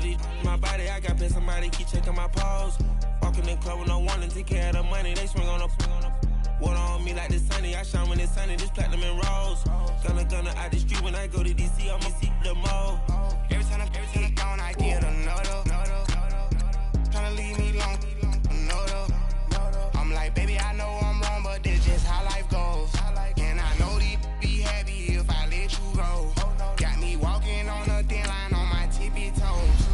these my body, I got pissed, somebody keep checking my pose. Walking in club with no warning, take care of the money, they swing on the water on me like the sunny, I shine when it's sunny, this platinum and rose. Gonna out the street when I go to DC, I'ma see the mode. Every time I'm gone, I get another. Tryna leave me long, another. I'm like, baby, I know I'm wrong, but this just how life goes. And I know these be happy if I let you go. Got me walking on a thin line on my tippy toes.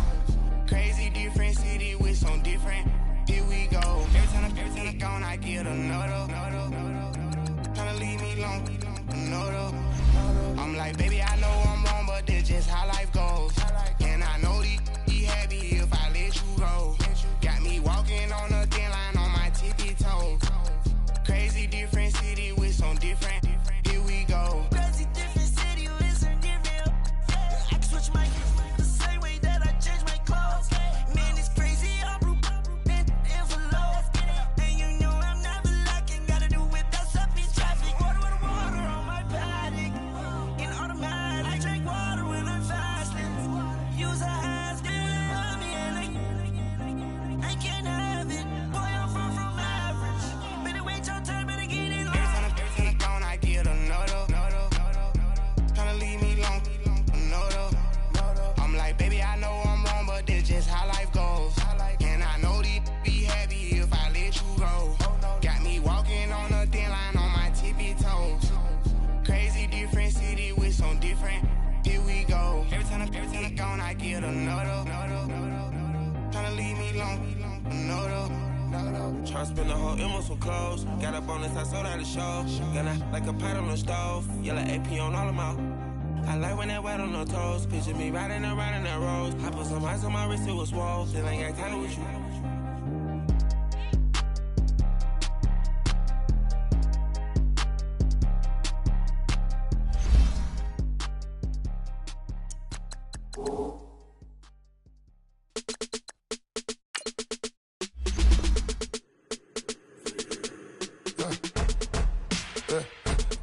Crazy different city with some different, here we go. Every time I'm gone, I get another. Tryna leave me long, another. I'm like, baby, I know I'm wrong, but this just how life goes. And I know these be happy if I let you go. Got me walking on a thin line on my tippy toes. Crazy different city with some different, here we go. Crazy different city with some different. I can switch my the same way that I change my clothes. Man, it's crazy, I'm blue and envelope. And you know I'm never lacking, gotta do it, that's up in traffic. Water on my body, in automatic. I drink water when I'm fasting. Use a has on me and I can't have it. Boy, I'm far from average. Better wait your turn, better get in line. Every time I'm gone, I get another. Tryna leave me long, another. I'm like, baby, I know I'm wrong, but this just how life goes. And I know these be happy if I let you go. Got me walking on a thin line on my tippy toes. Crazy different city with some different, here we go. Every time I'm gone, I get another. Tryna leave me long, another. Tryna spend the whole M on some clothes. Got up on this, I sold out the show. Gonna like a pot on the stove. Yellow AP on all of my. I like when that wet on the toes. Picture me riding around in that rose. I put some ice on my wrist, it was swole. Still ain't got time with you.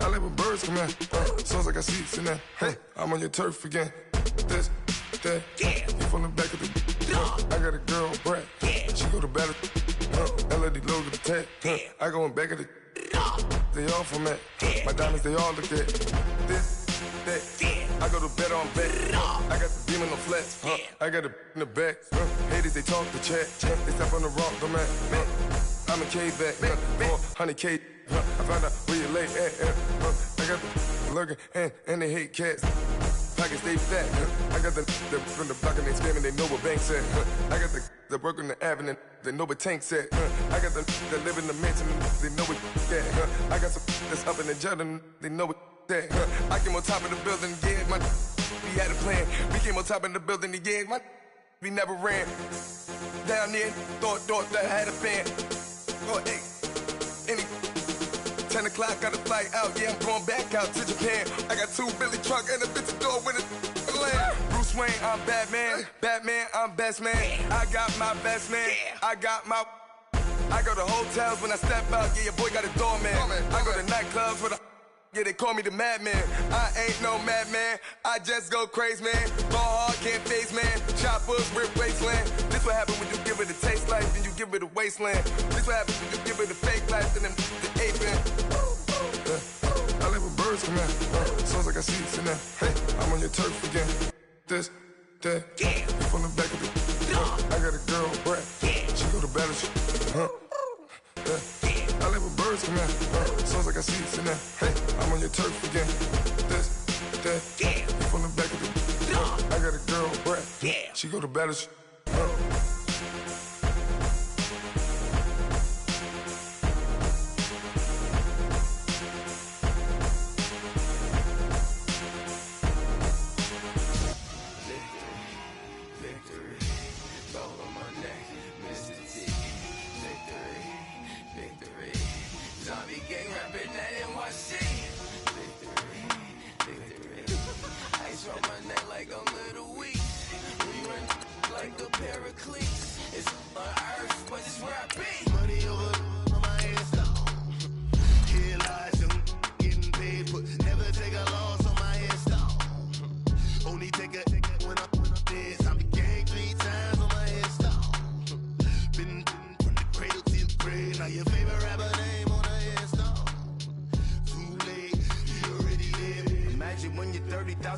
I like when birds come in. Sounds like I seats in there. Hey, I'm on your turf again. This, that, you from the back of the. I got a girl, Brad. She go to battle. LED logo the tag. I go in back of the. They all from that. My diamonds, they all look at. This, that. I go to bed on bed. I got the beam in the flats. I got it in the back. Haters, they talk the chat. They step on the rock, the man. I'm a K-back. 400K. I found out where you lay at. I got the lurking and they hate cats. Pockets stay fat. I got the from the block and they screaming, they know what banks at. I got the work on the avenue, they know what tanks at. I got the that live in the mansion, they know what that. I got some that's up in the Jordan, they know what that. I came on top of the building, yeah, my we had a plan. We came on top of the building, yeah, my we never ran. Down there, thought that I had a fan. Oh, hey, any 10 o'clock, got a flight out, yeah, I'm going back out to Japan. I got 2 Billy truck and a bitch door with a land. Bruce Wayne, I'm Batman. Batman, I'm best man. I got my best man. I got my. I go to hotels when I step out, yeah, your boy got a doorman. I go to nightclubs with a. Yeah, they call me the madman. I ain't no madman. I just go crazy, man. Ball hard, can't face, man. Choppers, rip wasteland. This what happen when you give it a taste life, then you give it a wasteland. This what happen when you give it a fake life, and then the ape in. I live with birds come in. Sounds like I seats in there. Hey, I'm on your turf again. This, that, you from the back of the. I got a girl, Brad. She go to battle. I live with birds come in. Sounds like I seats in there. Hey, I'm on your turf again. This, that, you from the back of the. I got a girl, Brad. She go to battle. Ice on my neck like I'm little weak. We run like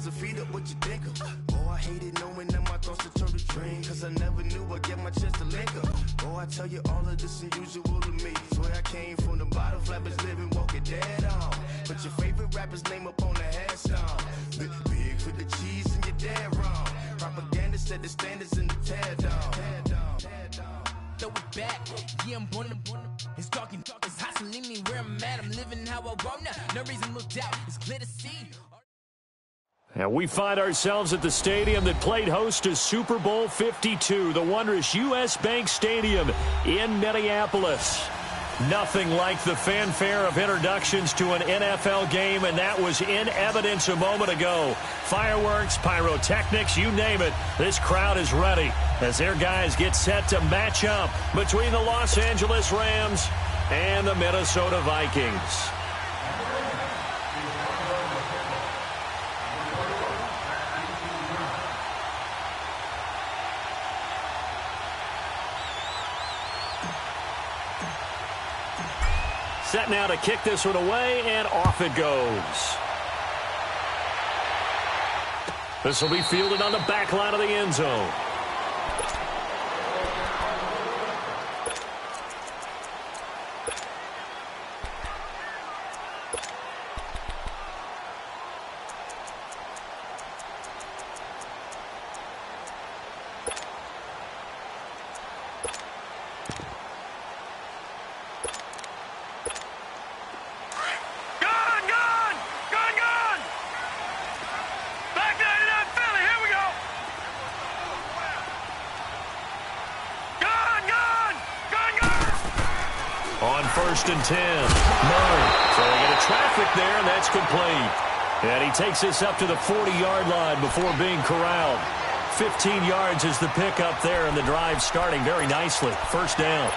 doesn't feed up what you think of. Oh, I hated knowing that my thoughts would turn to dream, cause I never knew I'd get my chance to link up. Oh, I tell you all of this unusual to me. Swear I came from the bottom, flappers living, walking dead on. Put your favorite rapper's name up on the headstone. Big for the cheese and you're dead wrong. Propaganda set the standards in the tear down. Throw it back, yeah, I'm born to. It's talking, it's hot, so leave me where I'm at. I'm living how I want now. No reason to look doubt, it's clear to see. And we find ourselves at the stadium that played host to Super Bowl 52, the wondrous U.S. Bank Stadium in Minneapolis. Nothing like the fanfare of introductions to an NFL game, and that was in evidence a moment ago. Fireworks, pyrotechnics, you name it. This crowd is ready as their guys get set to match up between the Los Angeles Rams and the Minnesota Vikings. Set now to kick this one away, and off it goes. This will be fielded on the back line of the end zone. On 1st and 10, Murray. So they get a traffic there, and that's complete. And he takes this up to the 40-yard line before being corralled. 15 yards is the pickup there, and the drive starting very nicely. First down.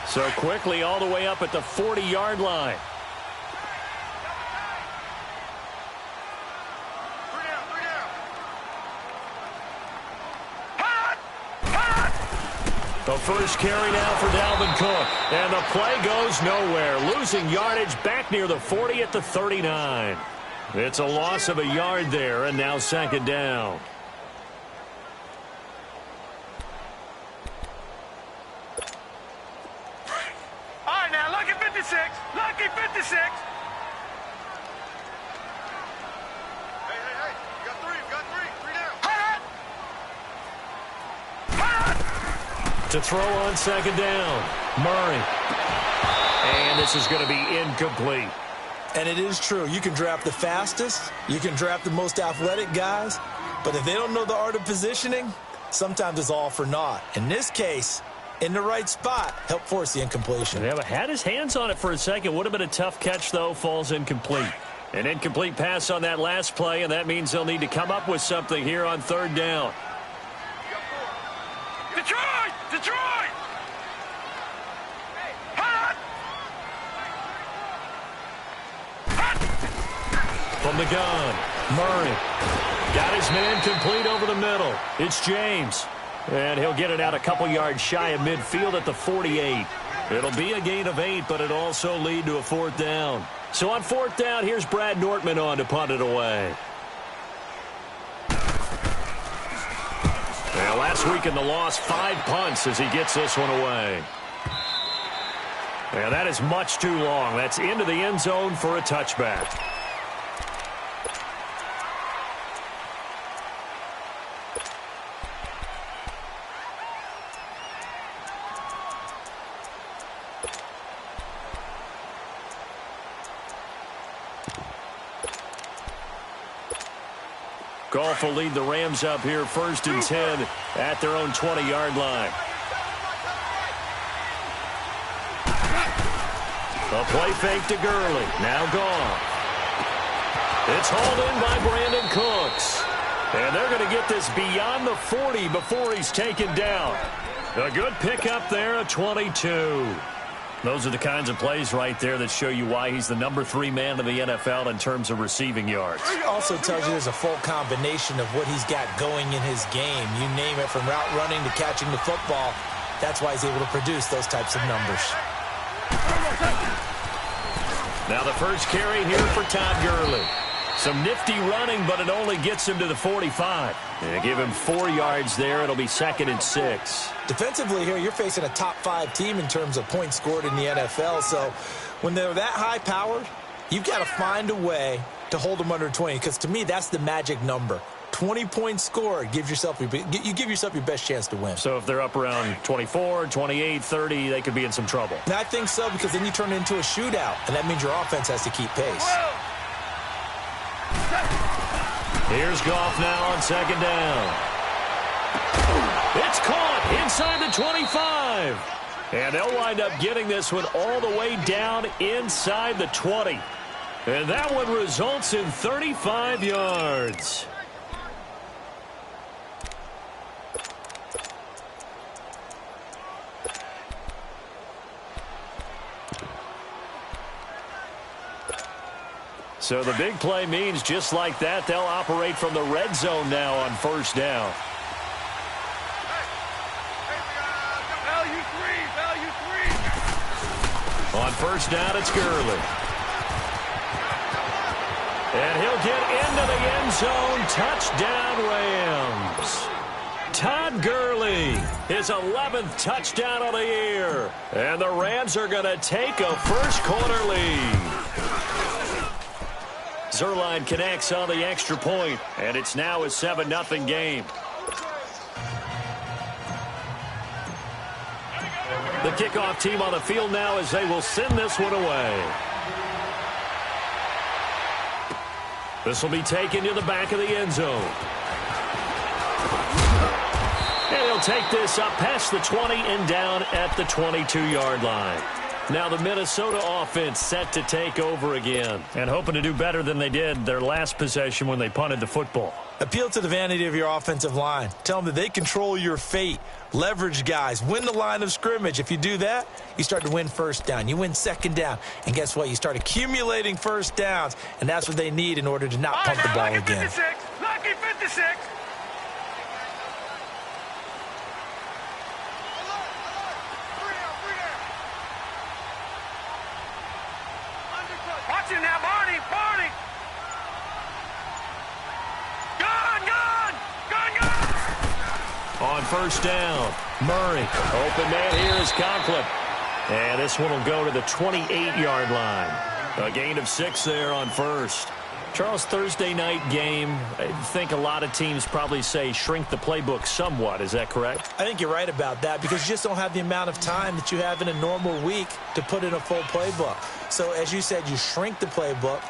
So quickly all the way up at the 40-yard line. The first carry now for Dalvin Cook. And the play goes nowhere. Losing yardage back near the 40 at the 39. It's a loss of a yard there, and now second down. All right, now, lucky 56. Lucky 56. Hey. You got three. Three down. To throw on second down, Murray. And this is going to be incomplete. And it is true. You can draft the fastest. You can draft the most athletic guys. But if they don't know the art of positioning, sometimes it's all for naught. In this case, in the right spot, help force the incompletion. Yeah, but had his hands on it for a second. Would have been a tough catch, though. Falls incomplete. An incomplete pass on that last play, and that means they'll need to come up with something here on third down. Detroit! Hot! From the gun, Murray got his man complete over the middle. It's James, and he'll get it out a couple yards shy of midfield at the 48. It'll be a gain of 8, but it'll also lead to a fourth down. So on fourth down, here's Brad Nortman on to punt it away. Now, last week in the loss, 5 punts as he gets this one away. And that is much too long. That's into the end zone for a touchback. Goff will lead the Rams up here 1st and 10 at their own 20-yard line. A play fake to Gurley. Now gone. It's hauled in by Brandon Cooks. And they're going to get this beyond the 40 before he's taken down. A good pickup there at 22. Those are the kinds of plays right there that show you why he's the number 3 man in the NFL in terms of receiving yards. It also tells you there's a full combination of what he's got going in his game. You name it, from route running to catching the football. That's why he's able to produce those types of numbers. Now the first carry here for Todd Gurley. Some nifty running, but it only gets him to the 45. And give him 4 yards there. It'll be 2nd and 6. Defensively here, you're facing a top-5 team in terms of points scored in the NFL. So when they're that high-powered, you've got to find a way to hold them under 20. Because to me, that's the magic number. 20 points scored, you give yourself your best chance to win. So if they're up around 24, 28, 30, they could be in some trouble. And I think so, because then you turn it into a shootout, and that means your offense has to keep pace. Here's Goff now on 2nd down. It's caught inside the 25. And they'll wind up getting this one all the way down inside the 20. And that one results in 35 yards. So the big play means just like that, they'll operate from the red zone now on 1st down. On 1st down, it's Gurley. And he'll get into the end zone. Touchdown, Rams. Todd Gurley, his 11th touchdown of the year. And the Rams are going to take a first-quarter lead. Zerline connects on the extra point, and it's now a 7-0 game. The kickoff team on the field now as they will send this one away. This will be taken to the back of the end zone. And he'll take this up past the 20 and down at the 22-yard line. Now the Minnesota offense set to take over again and hoping to do better than they did their last possession when they punted the football. Appeal to the vanity of your offensive line. Tell them that they control your fate. Leverage guys. Win the line of scrimmage. If you do that, you start to win 1st down. You win 2nd down. And guess what? You start accumulating 1st downs, and that's what they need in order to not pump the ball again. 56. Lucky 56. Watch it now, Barney. On 1st down, Murray. Open man here is Conklin. And this one will go to the 28-yard line. A gain of 6 there on 1st. Charles, Thursday night game, I think a lot of teams probably say shrink the playbook somewhat. Is that correct? I think you're right about that because you just don't have the amount of time that you have in a normal week to put in a full playbook. So as you said, you shrink the playbook,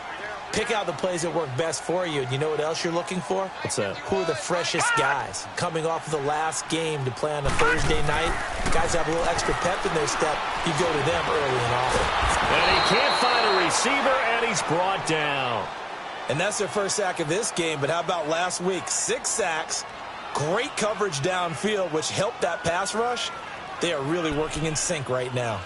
pick out the plays that work best for you. And you know what else you're looking for? What's that? Who are the freshest guys coming off of the last game to play on a Thursday night? Guys have a little extra pep in their step. You go to them early and often. And he can't find a receiver, and he's brought down. And that's their first sack of this game. But how about last week? 6 sacks, great coverage downfield, which helped that pass rush. They are really working in sync right now.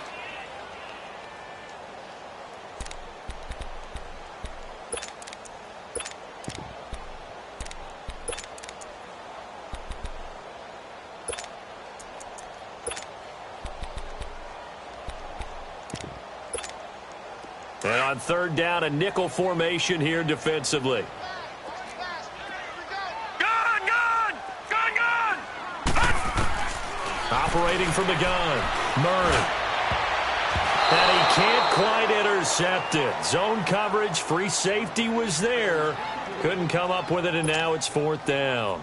And on 3rd down, a nickel formation here defensively. Gun! Operating from the gun, Murray. And he can't quite intercept it. Zone coverage, free safety was there. Couldn't come up with it, and now it's 4th down.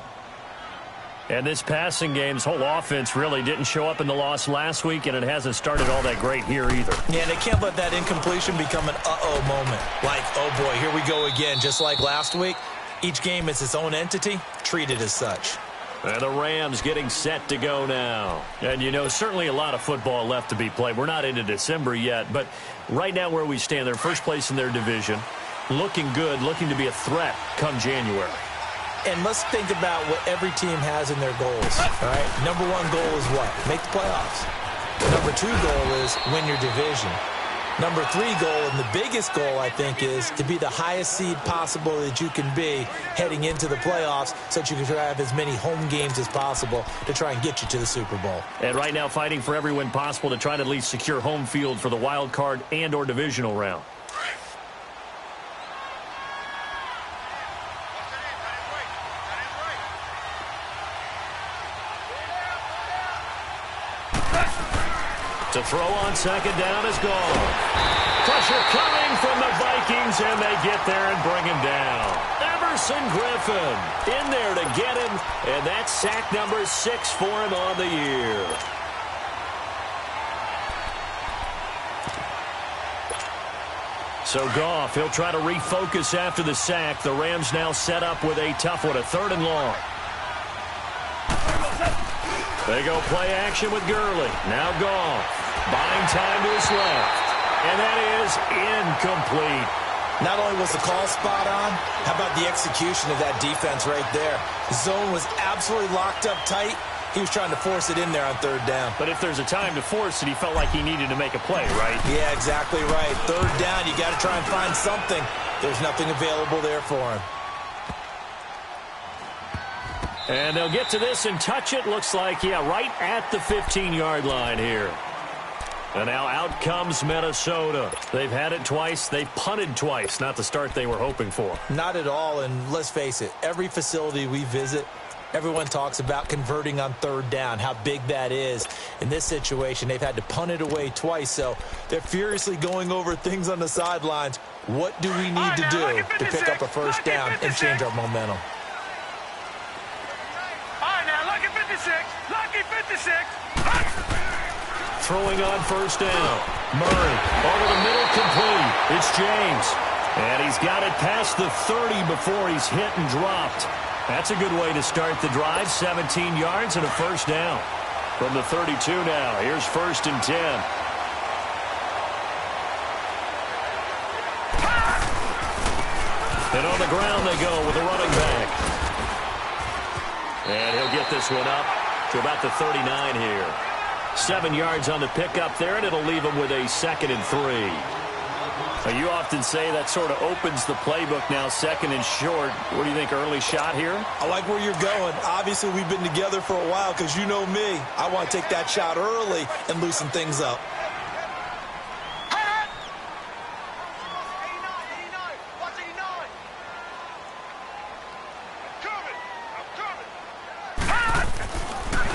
And this passing game's whole offense really didn't show up in the loss last week, and it hasn't started all that great here either. Yeah, and they can't let that incompletion become an uh-oh moment. Like, oh boy, here we go again. Just like last week, each game is its own entity, treated as such. And the Rams getting set to go now. And, you know, certainly a lot of football left to be played. We're not into December yet, but right now where we stand, they're first place in their division, looking good, looking to be a threat come January. And let's think about what every team has in their goals, all right? Number 1 goal is what? Make the playoffs. Number 2 goal is win your division. Number 3 goal, and the biggest goal, I think, is to be the highest seed possible that you can be heading into the playoffs so that you can have as many home games as possible to try and get you to the Super Bowl. And right now fighting for every win possible to try to at least secure home field for the wild card and or divisional round. To throw on second down is gone. Pressure coming from the Vikings, and they get there and bring him down. Everson Griffin in there to get him, and that's sack number 6 for him on the year. So Goff, he'll try to refocus after the sack. The Rams now set up with a tough one, a 3rd and long. They go play action with Gurley. Now Goff. Buying time to his left. And that is incomplete. Not only was the call spot on, how about the execution of that defense right there? The zone was absolutely locked up tight. He was trying to force it in there on 3rd down. But if there's a time to force it, he felt like he needed to make a play, right? Yeah, exactly right. 3rd down, you got to try and find something. There's nothing available there for him. And they'll get to this and touch it. Looks like, yeah, right at the 15-yard line here. And now out comes Minnesota. They've had it twice. They've punted twice. Not the start they were hoping for. Not at all, and let's face it, every facility we visit, everyone talks about converting on 3rd down, how big that is. In this situation, they've had to punt it away twice, so they're furiously going over things on the sidelines. What do we need to do to pick up a 1st down and change our momentum? All right, now, lucky 56. Lucky 56. Throwing on 1st down. Murray over the middle, complete. It's James. And he's got it past the 30 before he's hit and dropped. That's a good way to start the drive. 17 yards and a 1st down. From the 32 now. Here's 1st and 10. And on the ground they go with a running back. And he'll get this one up to about the 39 here. 7 yards on the pickup there, and it'll leave him with a 2nd and 3. Now, you often say that sort of opens the playbook now, 2nd and short. What do you think, early shot here? I like where you're going. Obviously, we've been together for a while because you know me. I want to take that shot early and loosen things up.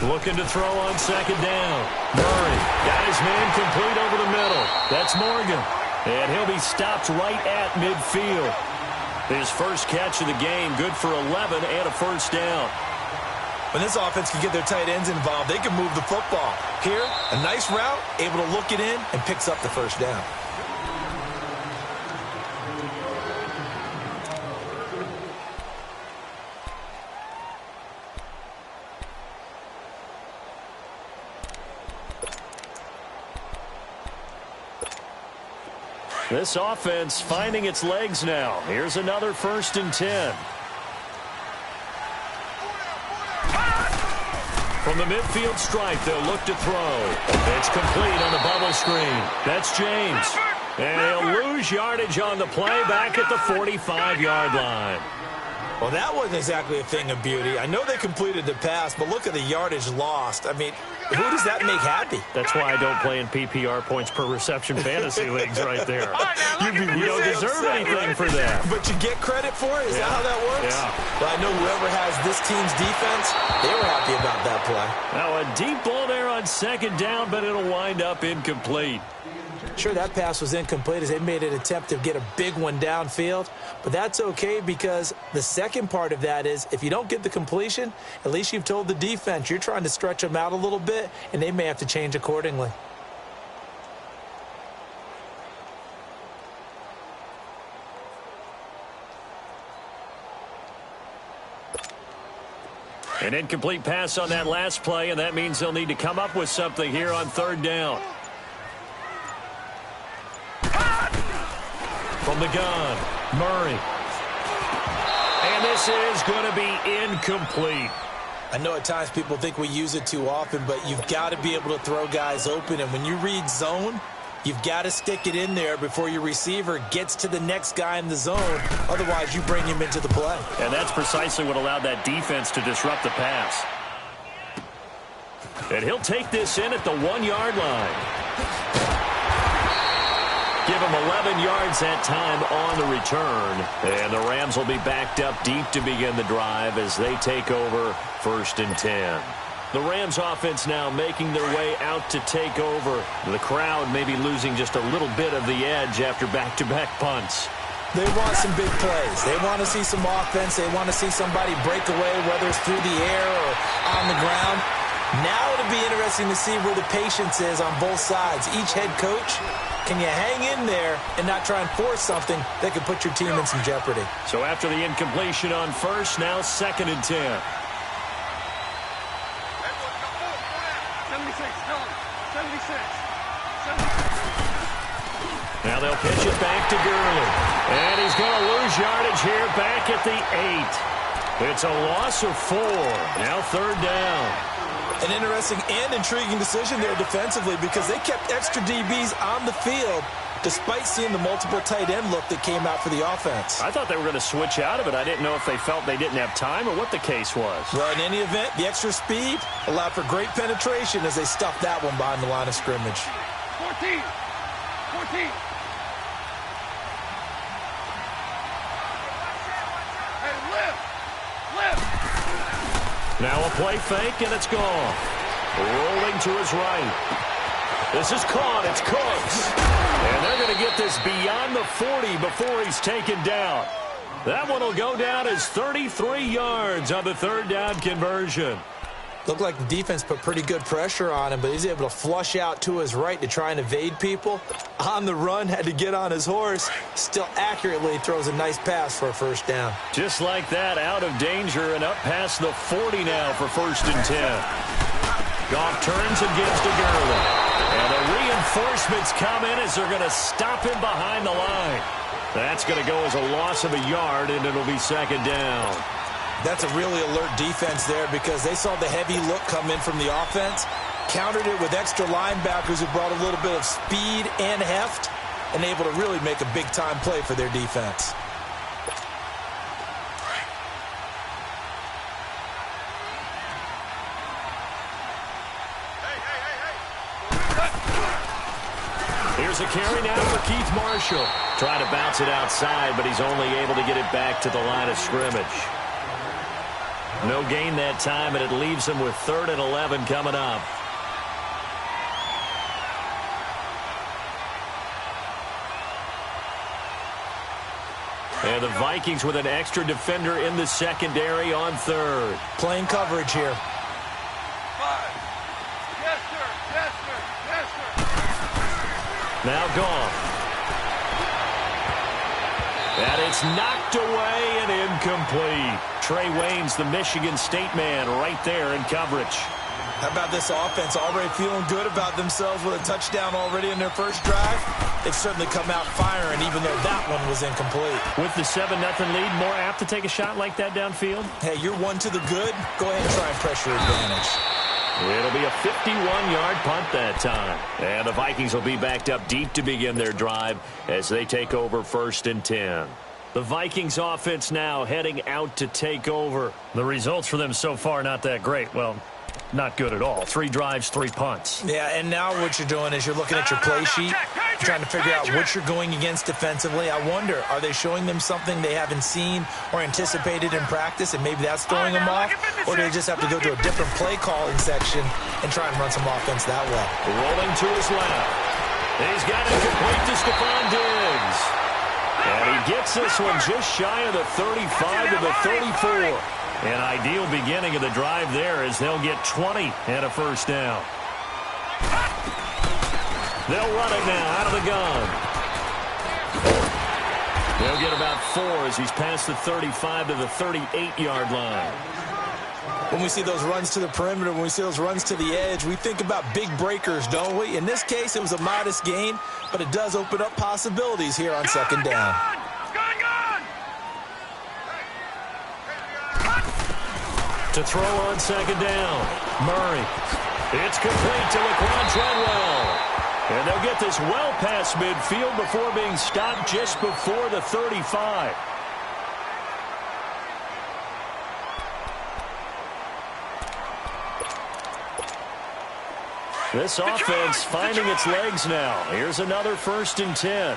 Looking to throw on 2nd down. Murray got his man complete over the middle. That's Morgan. And he'll be stopped right at midfield. His first catch of the game, good for 11 and a 1st down. When this offense can get their tight ends involved, they can move the football. Here, a nice route, able to look it in, and picks up the 1st down. This offense finding its legs now. Here's another 1st and 10. From the midfield stripe, they'll look to throw. It's complete on the bubble screen. That's James. And he'll lose yardage on the play back at the 45-yard line. Well, that wasn't exactly a thing of beauty. I know they completed the pass, but look at the yardage lost. I mean, who does that make happy? That's why I don't play in PPR points per reception fantasy leagues right there. You don't deserve anything for that. But you get credit for it? Is that how that works? Yeah. Well, I know whoever has this team's defense, they were happy about that play. Now a deep ball there on 2nd down, but it'll wind up incomplete. Sure, that pass was incomplete as they made an attempt to get a big one downfield, but that's okay because the second part of that is if you don't get the completion, at least you've told the defense you're trying to stretch them out a little bit, and they may have to change accordingly. An incomplete pass on that last play, and that means they'll need to come up with something here on 3rd down. From the gun, Murray. And this is going to be incomplete. I know at times people think we use it too often, but you've got to be able to throw guys open. And when you read zone, You've got to stick it in there before your receiver gets to the next guy in the zone. Otherwise, you bring him into the play. And that's precisely what allowed that defense to disrupt the pass. And he'll take this in at the 1-yard line. Give him 11 yards that time on the return. And the Rams will be backed up deep to begin the drive as they take over 1st and 10. The Rams offense now making their way out to take over. The crowd maybe losing just a little bit of the edge after back-to-back punts. They want some big plays. They want to see some offense. They want to see somebody break away, whether it's through the air or on the ground. Now it'll be interesting to see where the patience is on both sides. Each head coach, can you hang in there and not try and force something that could put your team in some jeopardy? So after the incompletion on first, now 2nd and 10. Now they'll pitch it back to Gurley. And he's going to lose yardage here back at the 8. It's a loss of 4. Now 3rd down. An interesting and intriguing decision there defensively because they kept extra DBs on the field despite seeing the multiple tight end look that came out for the offense. I thought they were going to switch out of it. I didn't know if they felt they didn't have time or what the case was. Well, in any event, the extra speed allowed for great penetration as they stuffed that one behind the line of scrimmage. 14. Hey, lift. Now a play fake, and it's gone. Rolling to his right. This is caught. It's Cooks. And they're going to get this beyond the 40 before he's taken down. That one will go down as 33 yards on the 3rd down conversion. Looked like the defense put pretty good pressure on him, but he's able to flush out to his right to try and evade people. On the run, had to get on his horse. Still accurately throws a nice pass for a 1st down. Just like that, out of danger and up past the 40 now for 1st and 10. Goff turns and gives to Gurley. And the reinforcements come in as they're going to stop him behind the line. That's going to go as a loss of a yard, and it'll be 2nd down. That's a really alert defense there because they saw the heavy look come in from the offense, countered it with extra linebackers who brought a little bit of speed and heft, and able to really make a big-time play for their defense. Here's a carry now for Keith Marshall. Trying to bounce it outside, but he's only able to get it back to the line of scrimmage. No gain that time, and it leaves him with 3rd and 11 coming up. And the Vikings with an extra defender in the secondary on 3rd. Playing coverage here. 5. Yes, sir. Now Goff. And it's knocked away and incomplete. Trey Wayne's the Michigan State man right there in coverage. How about this offense already feeling good about themselves with a touchdown already in their first drive? They've certainly come out firing even though that one was incomplete. With the 7-0 lead, more apt to take a shot like that downfield? Hey, you're one to the good. Go ahead and try and pressure advantage. It'll be a 51-yard punt that time. And the Vikings will be backed up deep to begin their drive as they take over 1st and 10. The Vikings offense now heading out to take over. The results for them so far not that great. Well, not good at all. 3 drives, 3 punts. Yeah, and now what you're doing is you're looking at your play sheet, trying to figure out what you're going against defensively. I wonder, are they showing them something they haven't seen or anticipated in practice, and maybe that's throwing them off? Or do they just have to go to a different play calling section and try and run some offense that way? Rolling to his left. He's got it complete to Stephon Diggs. And he gets this one just shy of the 35 to the 34. An ideal beginning of the drive there as they'll get 20 and a 1st down. They'll run it now out of the gun. They'll get about 4 as he's past the 35 to the 38-yard line. When we see those runs to the perimeter, when we see those runs to the edge, we think about big breakers, don't we? In this case, it was a modest gain, but it does open up possibilities here on 2nd down. To throw on 2nd down, Murray. It's complete to Laquan Treadwell. And they'll get this well past midfield before being stopped just before the 35. This offense finding its legs now. Here's another 1st and 10.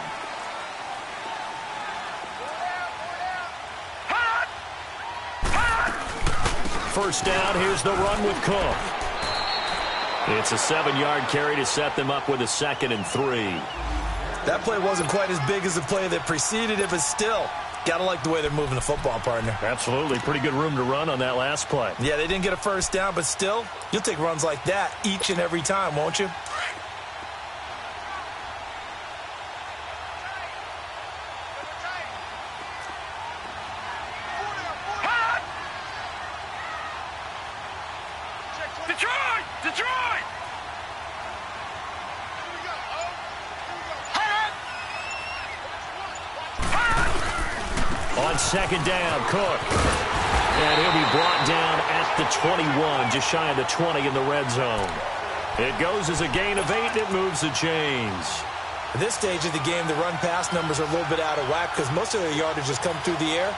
First down, here's the run with Cook. It's a 7-yard carry to set them up with a 2nd and 3. That play wasn't quite as big as the play that preceded it, but still, gotta like the way they're moving the football, partner. Absolutely. Pretty good room to run on that last play. Yeah, they didn't get a first down, but still, you'll take runs like that each and every time, won't you? Detroit! On 2nd down, Cook. And he'll be brought down at the 21, just shy of the 20 in the red zone. It goes as a gain of 8, and it moves the chains. At this stage of the game, the run-pass numbers are a little bit out of whack because most of their yardage has come through the air.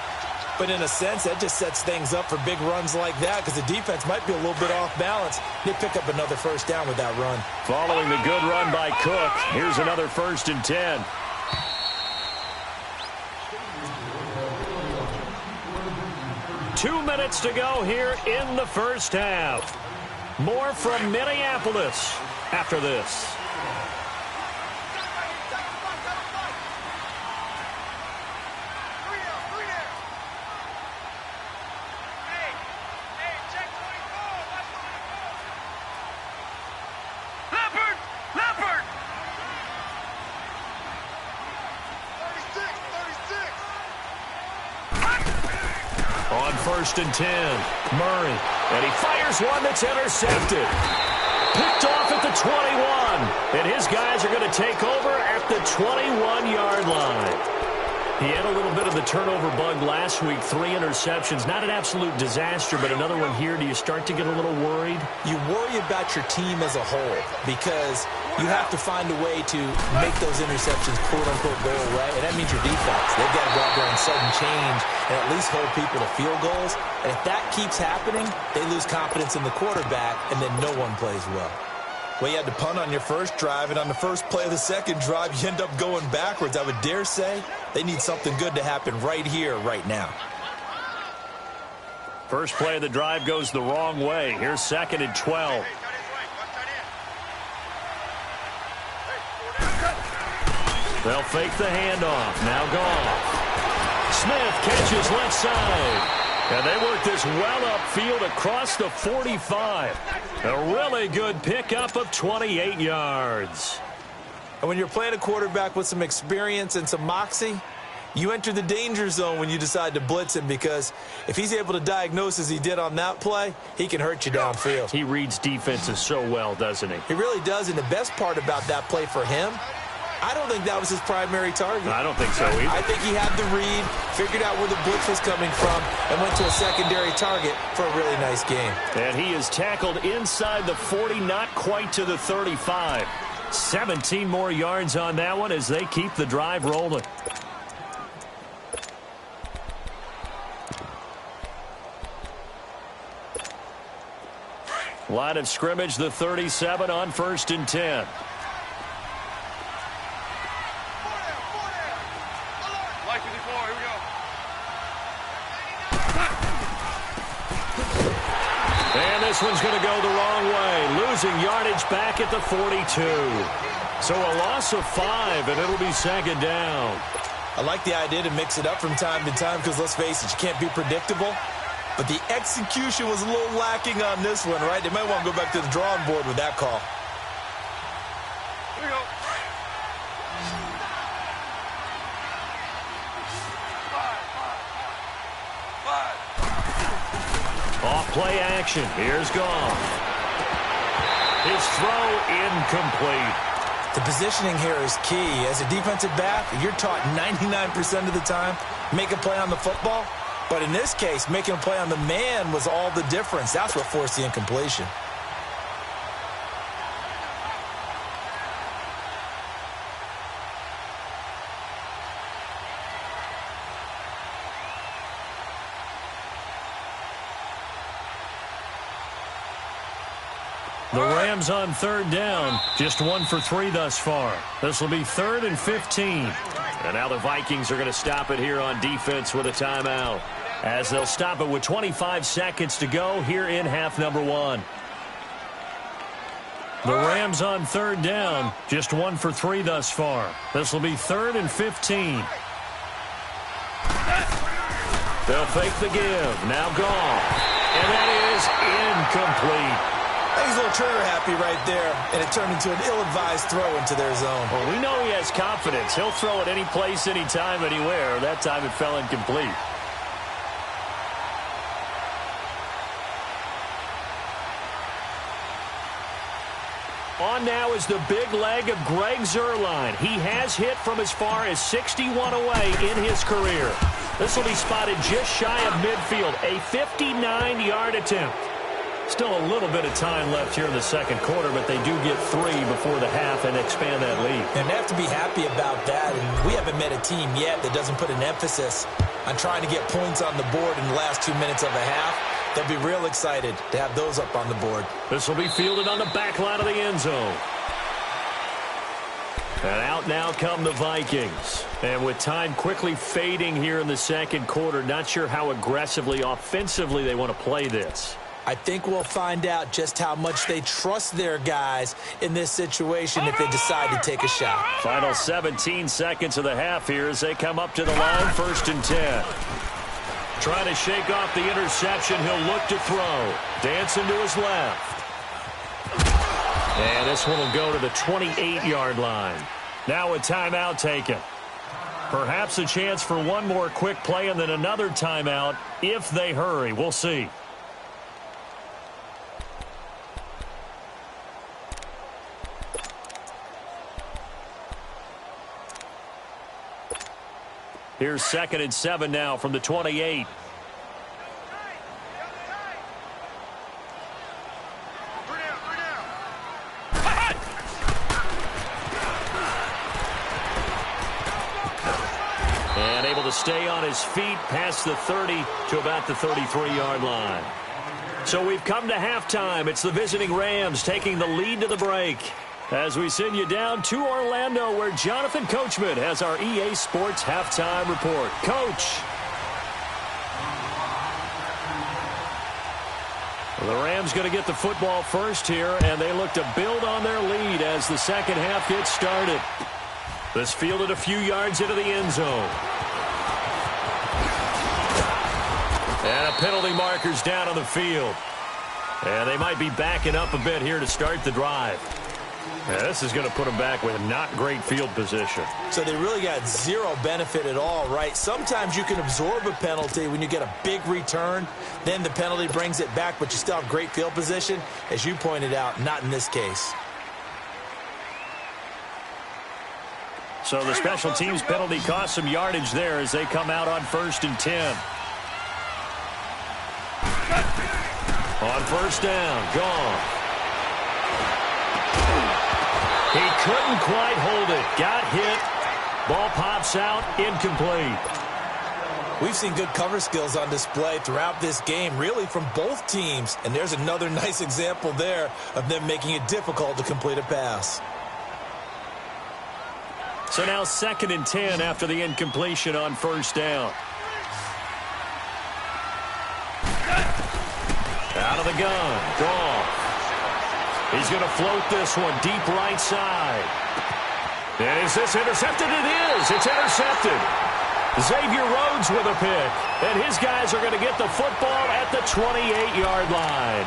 But in a sense, that just sets things up for big runs like that because the defense might be a little bit off balance. They pick up another first down with that run. Following the good run by Cook, here's another 1st and 10. Two minutes to go here in the first half. More from Minneapolis after this. On 1st and 10, Murray. And he fires one that's intercepted. Picked off at the 21. And his guys are going to take over at the 21-yard line. He had a little bit of the turnover bug last week, 3 interceptions. Not an absolute disaster, but another one here. Do you start to get a little worried? You worry about your team as a whole because you have to find a way to make those interceptions, quote-unquote, go away, and that means your defense. They've got to go out there and sudden change and at least hold people to field goals. And if that keeps happening, they lose confidence in the quarterback, and then no one plays well. Well, you had to punt on your first drive, and on the first play of the second drive, you end up going backwards. I would dare say they need something good to happen right here, right now. First play of the drive goes the wrong way. Here's 2nd and 12. They'll fake the handoff. Now Goff. Smith catches left side. And they work this well upfield across the 45. A really good pickup of 28 yards. And when you're playing a quarterback with some experience and some moxie, you enter the danger zone when you decide to blitz him because if he's able to diagnose as he did on that play, he can hurt you downfield. He reads defenses so well, doesn't he? He really does, and the best part about that play for him, I don't think that was his primary target. I don't think so either. I think he had the read, figured out where the blitz was coming from, and went to a secondary target for a really nice game. And he is tackled inside the 40, not quite to the 35. 17 more yards on that one as they keep the drive rolling. Line of scrimmage, the 37 on 1st and 10. And this one's going to go the wrong way, losing yardage back at the 42. So a loss of 5, and it'll be 2nd down. I like the idea to mix it up from time to time because, let's face it, you can't be predictable. But the execution was a little lacking on this one, right? They might want to go back to the drawing board with that call. Here we go. Off play action. Here's Goff. His throw incomplete. The positioning here is key. As a defensive back, you're taught 99% of the time, make a play on the football. But in this case, making a play on the man was all the difference. That's what forced the incompletion. The Rams on 3rd down, just 1 for 3 thus far. This will be 3rd and 15. And now the Vikings are going to stop it here on defense with a timeout, as they'll stop it with 25 seconds to go here in half number 1. The Rams on 3rd down, just 1 for 3 thus far. This will be 3rd and 15. They'll fake the give. Now gone. And that is incomplete. He's a little trigger happy right there, and it turned into an ill-advised throw into their zone. Well, we know he has confidence. He'll throw it any place, anytime, anywhere. That time it fell incomplete. On now is the big leg of Greg Zuerlein. He has hit from as far as 61 away in his career. This will be spotted just shy of midfield, a 59-yard attempt. Still a little bit of time left here in the 2nd quarter, but they do get 3 before the half and expand that lead. And they have to be happy about that, and we haven't met a team yet that doesn't put an emphasis on trying to get points on the board in the last 2 minutes of a half. They'll be real excited to have those up on the board. This will be fielded on the back line of the end zone. And out now come the Vikings. And with time quickly fading here in the 2nd quarter, not sure how aggressively, offensively they want to play this. I think we'll find out just how much they trust their guys in this situation if they decide to take a shot. Final 17 seconds of the half here as they come up to the line, 1st and 10. Trying to shake off the interception. He'll look to throw. Dancing to his left. And this one will go to the 28-yard line. Now a timeout taken. Perhaps a chance for one more quick play and then another timeout if they hurry. We'll see. Here's 2nd and 7 now from the 28. And able to stay on his feet past the 30 to about the 33-yard line. So we've come to halftime. It's the visiting Rams taking the lead to the break. As we send you down to Orlando, where Jonathan Coachman has our EA Sports Halftime Report. Coach. Well, the Rams going to get the football first here, and they look to build on their lead as the 2nd half gets started. This fielded a few yards into the end zone. And a penalty marker's down on the field. And they might be backing up a bit here to start the drive. Yeah, this is going to put them back with not great field position. So they really got zero benefit at all, right? Sometimes you can absorb a penalty when you get a big return. Then the penalty brings it back, but you still have great field position. As you pointed out, not in this case. So the special teams penalty cost some yardage there as they come out on 1st and 10. On 1st down, gone. He couldn't quite hold it. Got hit. Ball pops out. Incomplete. We've seen good cover skills on display throughout this game, really from both teams. And there's another nice example there of them making it difficult to complete a pass. So now 2nd and 10 after the incompletion on 1st down. Out of the gun. Goff. He's going to float this one deep right side. And is this intercepted? It is. It's intercepted. Xavier Rhodes with a pick. And his guys are going to get the football at the 28-yard line.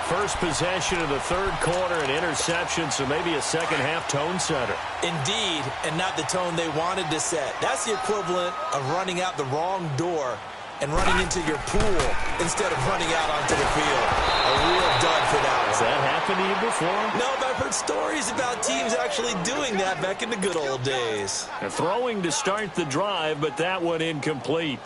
First possession of the 3rd quarter, an interception, so maybe a 2nd half tone setter. Indeed, and not the tone they wanted to set. That's the equivalent of running out the wrong door and running into your pool instead of running out onto the field. A real dud for that one. Has that happened to you before? No, but I've heard stories about teams actually doing that back in the good old days. A throwing to start the drive, but that one incomplete.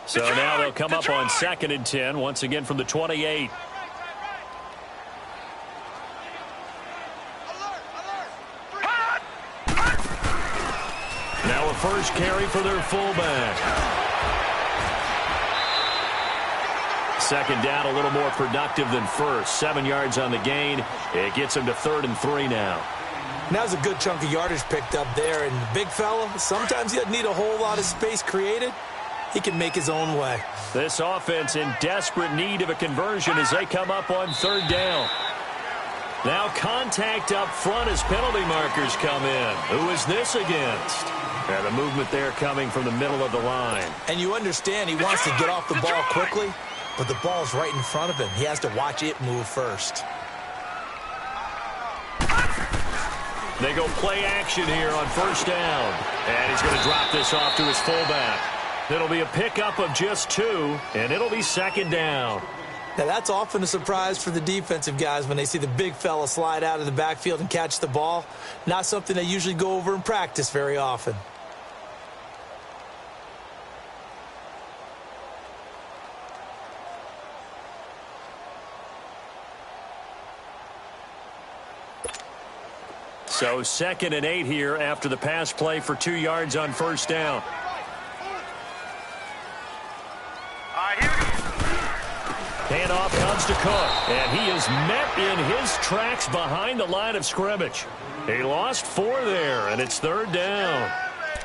So now they'll come up on 2nd and 10, once again from the 28. Now a first carry for their fullback. second down a little more productive than first. 7 yards on the gain. It gets him to 3rd and 3 now. Now's a good chunk of yardage picked up there. And the big fella, sometimes he doesn't need a whole lot of space created. He can make his own way. This offense in desperate need of a conversion as they come up on 3rd down. Now contact up front as penalty markers come in. Who is this against? Yeah, the movement there coming from the middle of the line. And you understand he wants to get off the ball quickly, but the ball's right in front of him. He has to watch it move first. They go play action here on 1st down. And he's going to drop this off to his fullback. It'll be a pickup of just 2, and it'll be 2nd down. Now, that's often a surprise for the defensive guys when they see the big fella slide out of the backfield and catch the ball. Not something they usually go over in practice very often. So 2nd and 8 here after the pass play for 2 yards on 1st down. Handoff comes to Cook, and he is met in his tracks behind the line of scrimmage. He lost 4 there, and it's 3rd down.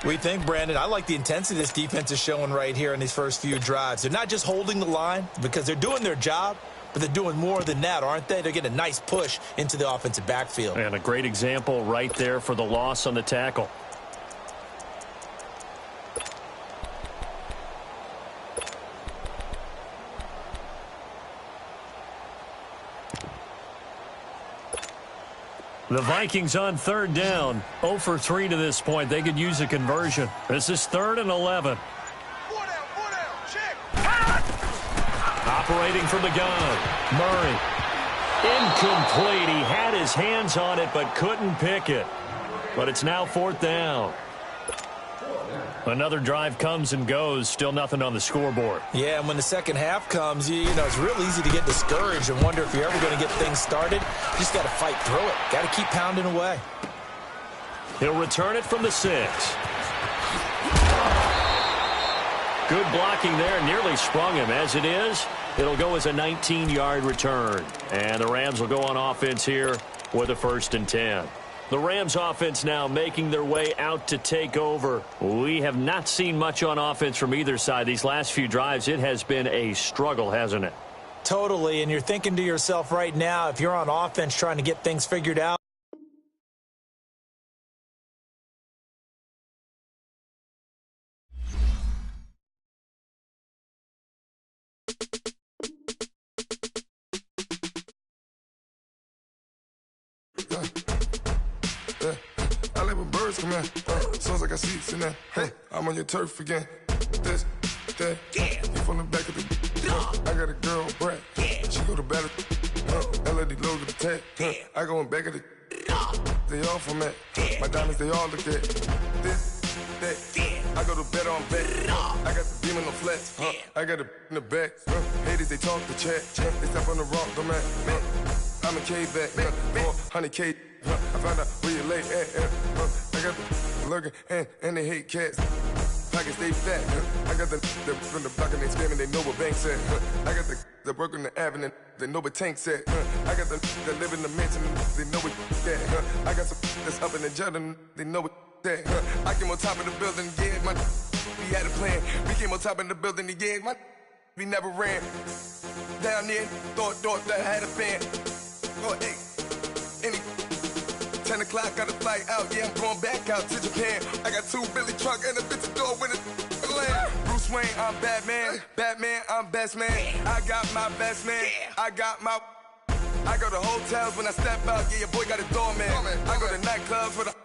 We think, Brandon, I like the intensity this defense is showing right here in these first few drives. They're not just holding the line because they're doing their job, but they're doing more than that, aren't they? They're getting a nice push into the offensive backfield. And a great example right there for the loss on the tackle. The Vikings on 3rd down, 0 for 3 to this point. They could use a conversion. This is 3rd and 11. Operating from the gun, Murray. Incomplete. He had his hands on it but couldn't pick it. But it's now 4th down. Another drive comes and goes. Still nothing on the scoreboard. Yeah, and when the second half comes, you know, it's real easy to get discouraged and wonder if you're ever going to get things started. You just got to fight through it. Got to keep pounding away. He'll return it from the 6. Good blocking there. Nearly sprung him. As it is, it'll go as a 19-yard return. And the Rams will go on offense here with a 1st and 10. The Rams offense now making their way out to take over. We have not seen much on offense from either side. These last few drives, it has been a struggle, hasn't it? Totally, and you're thinking to yourself right now, if you're on offense trying to get things figured out, Come in, sounds like I see it's in there. Hey, I'm on your turf again. This, that, you from the back of the. I got a girl, Brad. She go to battle. LED logo the tag. I go in back of the. They all from that. My diamonds, they all look at. This, that. I go to bed on bed. I got the beam in the flats. I got it in the back. Haters, they talk the chat. They step on the rock, the man. I'm a K-back. 400K. I found out where you lay at. I got the lurking and they hate cats. Pockets stay fat. I got the from the block and they screaming, they know what banks at. I got the work on the avenue, they know what tanks at. I got the live in the mansion, they know what that. I got some that's up in the Jordan, they know what that. I came on top of the building, yeah, my we had a plan. We came on top of the building, yeah, my we never ran. Down there, thought that I had a fan. Oh, hey, any 10 o'clock, got a flight out, yeah, I'm going back out to Japan. I got 2 Billy truck and a bitch door with a land. Bruce Wayne, I'm Batman. Batman, I'm best man. I got my best man. I got my. I go to hotels when I step out, yeah, your boy got a doorman. I go to nightclubs with a.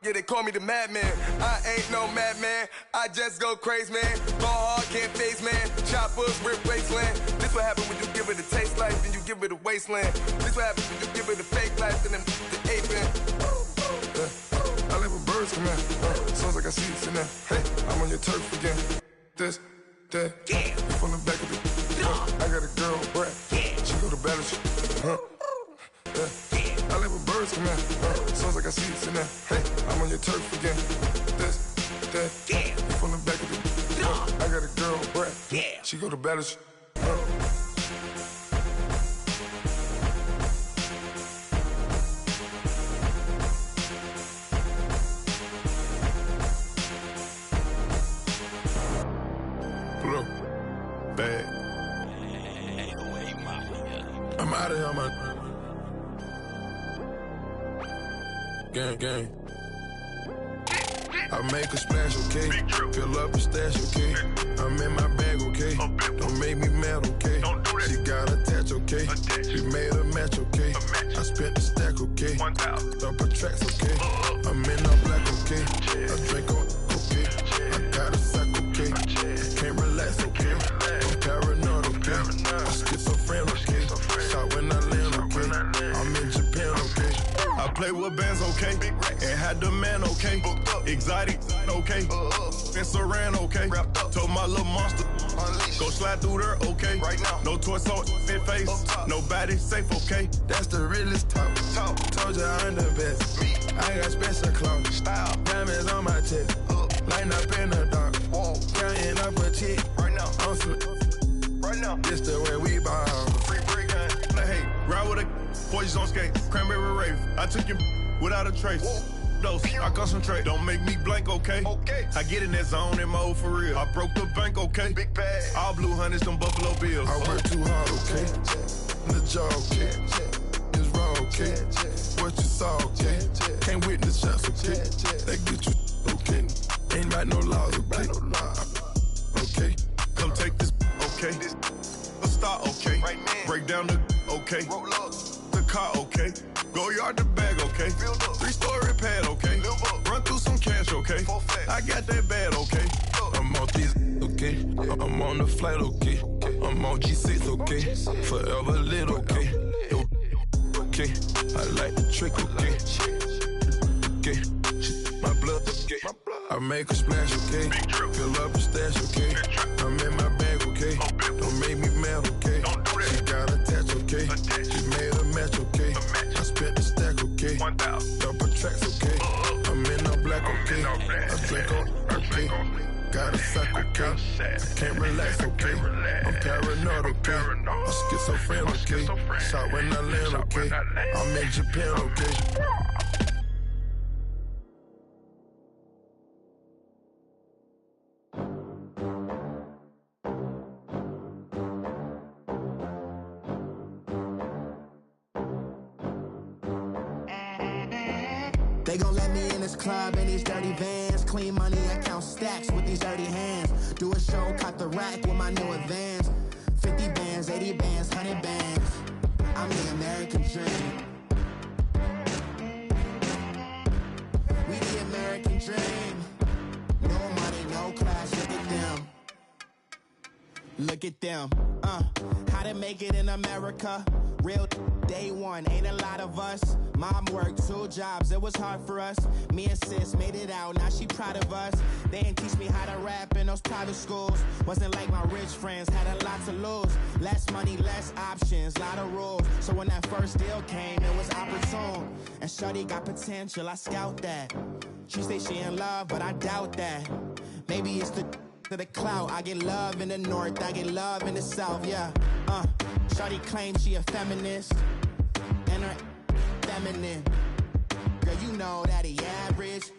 Yeah, they call me the madman. I ain't no madman. I just go crazy, man. Ball hard, can't face, man. Choppers, rip wasteland. This what happen when you give it a taste life, then you give it a wasteland. This what happens when you give it a fake life, then the aping. I live with birds come in. Sounds like I see it's in there. Hey, I'm on your turf again. This, that, you from the back of the. I got a girl, Brad. She go to battle. I live with birds come in. Sounds like I see it's in there. Hey, I'm on your turf again. This, that, you from the back of the. I got a girl, Brad. She go to battle. bag. I'm out of here, man. Gang. I make a splash, okay? Fill up a stash, okay? I'm in my bag, okay? Don't make me mad, okay? She got attached, okay? We made a match, okay? I spent the stack, okay? Up her tracks, okay? I'm in all black, okay? I drink on, okay? I got a sack, okay? I can't relax, okay? I'm paranoid, okay? I'm schizophrenic, okay? Shot when I land, okay? I'm in Japan, okay? I play with bands, okay? And had the man, okay? Exotic, okay? And Saran, okay? Told my little monster, go slide through there, okay? No torso in face, nobody safe, okay? That's the realest talk. Told ya I'm the best. I got special clothes, style, diamonds on my chest. Lighting up in the dark, counting up a chick. I'm some, this the way we ball. Free break, hey, ride with a poison on skate, cranberry rave. I took your without a trace. Dose, I concentrate, don't make me blank, okay? I get in that zone and mode for real. I broke the bank, okay? Big bag, all blue hundreds, them Buffalo Bills. I work too hard, okay? The job, okay? It's raw, okay? What you saw, okay? Can't witness shots, okay? They get you, okay? Ain't about no laws, okay? Okay, come take this, okay? A star, okay? Break down the, okay? The car, okay? Go yard the bag, okay? 3-story pad, okay? Run through some cash, okay? I got that bad, okay? I'm on these, okay? I'm on the flight, okay? I'm on G6, okay? Forever lit, okay? Okay, I like the trick, okay? Okay, my blood, okay? I make a splash, okay? Fill up a stash, okay? I'm in my bag, okay? Don't make me mad, okay? She got attached, okay? She made a match, okay? I spent the stack, okay? Double tracks, okay? I'm in all black, okay? I drink on, okay? Got a sack, okay? I can't relax, okay? I'm paranoid, okay? I'm schizophrenic, okay? Shot when I land, okay? I'm in Japan, okay? They gon' let me in this club in these dirty vans. Clean money, I count stacks with these dirty hands. Do a show, cut the rack with my new advance. 50 bands, 80 bands, 100 bands. I'm the American dream. We the American dream. No money, no class, look at them. Look at them, how to make it in America. Real day one, ain't a lot of us. Mom worked 2 jobs, it was hard for us. Me and sis made it out, now she proud of us. They didn't teach me how to rap in those private schools. Wasn't like my rich friends, had a lot to lose. Less money, less options, lot of rules. So when that first deal came, it was opportune. And shorty got potential, I scout that. She say she in love, but I doubt that. Maybe it's the clout. I get love in the north, I get love in the south, yeah. Shorty claims she a feminist, and her feminine. Girl, you know that he average.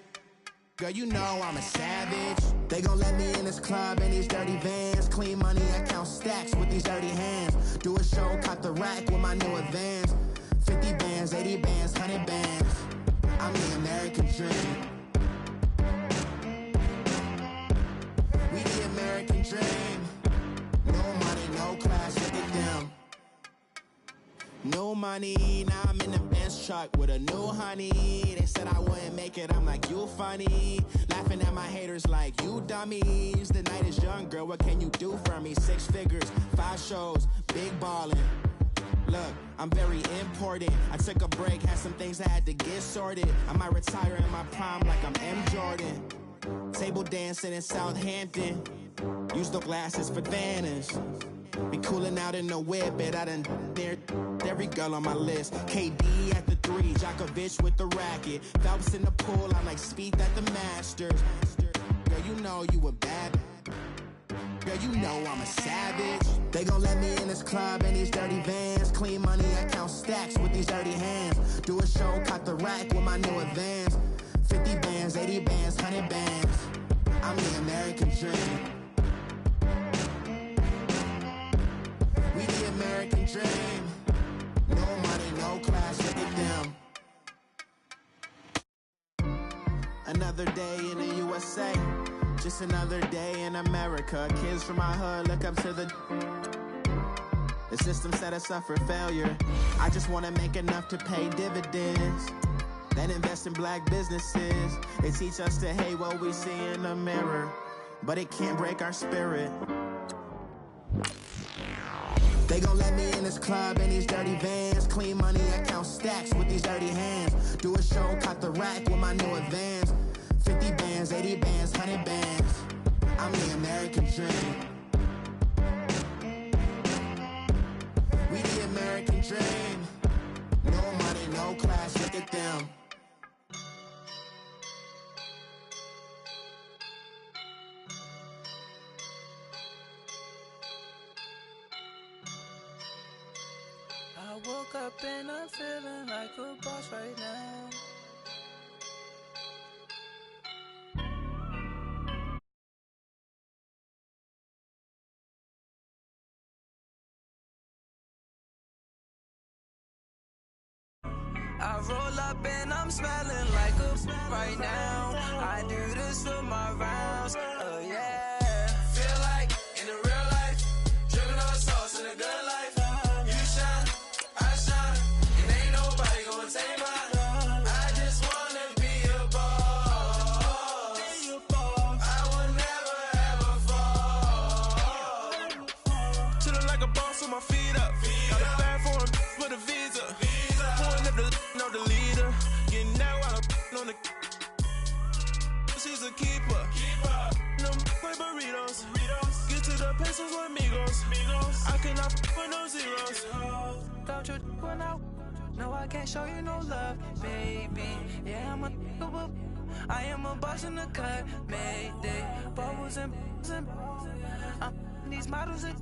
Girl, you know I'm a savage. They gon' let me in this club in these dirty vans. Clean money, I count stacks with these dirty hands. Do a show, cut the rack with my new advance. 50 bands, 80 bands, 100 bands. I'm the American dream. We the American dream. No money, no class, look at them. No money, now I'm in the Benz truck with a new honey. They said I wouldn't make it, I'm like, you funny. Laughing at my haters like, you dummies. The night is young, girl, what can you do for me? 6 figures, 5 shows, big ballin'. Look, I'm very important. I took a break, had some things I had to get sorted. I might retire in my prime like I'm M. Jordan. Table dancing in Southampton. Use the glasses for Vannas. Be cooling out in the whip, but I done dared every girl on my list. KD at the 3, Djokovic with the racket. Phelps in the pool, I'm like Speed at the Masters. Girl, you know you a bad. Girl, you know I'm a savage. They gon' let me in this club in these dirty vans. Clean money, I count stacks with these dirty hands. Do a show, cut the rack with my new advance. 50 bands, 80 bands, 100 bands. I'm the American dream. Another day in the USA, just another day in America. Kids from my hood look up to the system set us up for failure. I just want to make enough to pay dividends, then invest in black businesses. They teach us to hate what we see in the mirror, but it can't break our spirit. They gon' let me in this club in these dirty vans. Clean money, I count stacks with these dirty hands. Do a show, cut the rack with my new advance. 50 bands, 80 bands, 100 bands. I'm the American dream. We the American dream. No money, no class, look at them. I woke up and I'm feeling like a boss right now. I roll up and I'm smelling like a right now. I do this for my rounds, oh yeah. Feel like in the real life, dripping on sauce in a good life. You shine, I shine, and ain't nobody gonna take mine. I just wanna be a boss. I would never ever fall. Chillin' like a boss with my feet up. Got a bag for him with a visa. Pulling up the leader, getting that while I'm on the. She's a keeper. No play burritos. Get to the pesos with amigos. I cannot with no zeros. Don't you when no, I can't show you no love, baby. Yeah, I am a boss in the cut, mayday. Bubbles and these models are.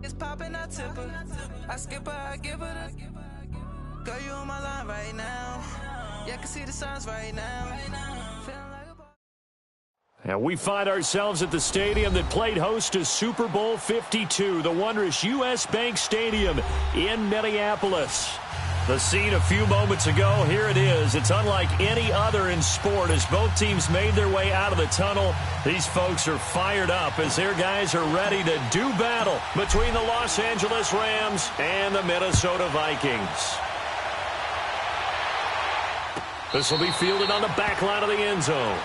It's popping, I tip her. I skip her, I give her the. Girl, you on my line right now. Yeah, I can see the signs right now. Feeling like a boss. And we find ourselves at the stadium that played host to Super Bowl 52, the wondrous U.S. Bank Stadium in Minneapolis. The scene a few moments ago, here it is. It's unlike any other in sport as both teams made their way out of the tunnel. These folks are fired up as their guys are ready to do battle between the Los Angeles Rams and the Minnesota Vikings. This will be fielded on the back line of the end zone.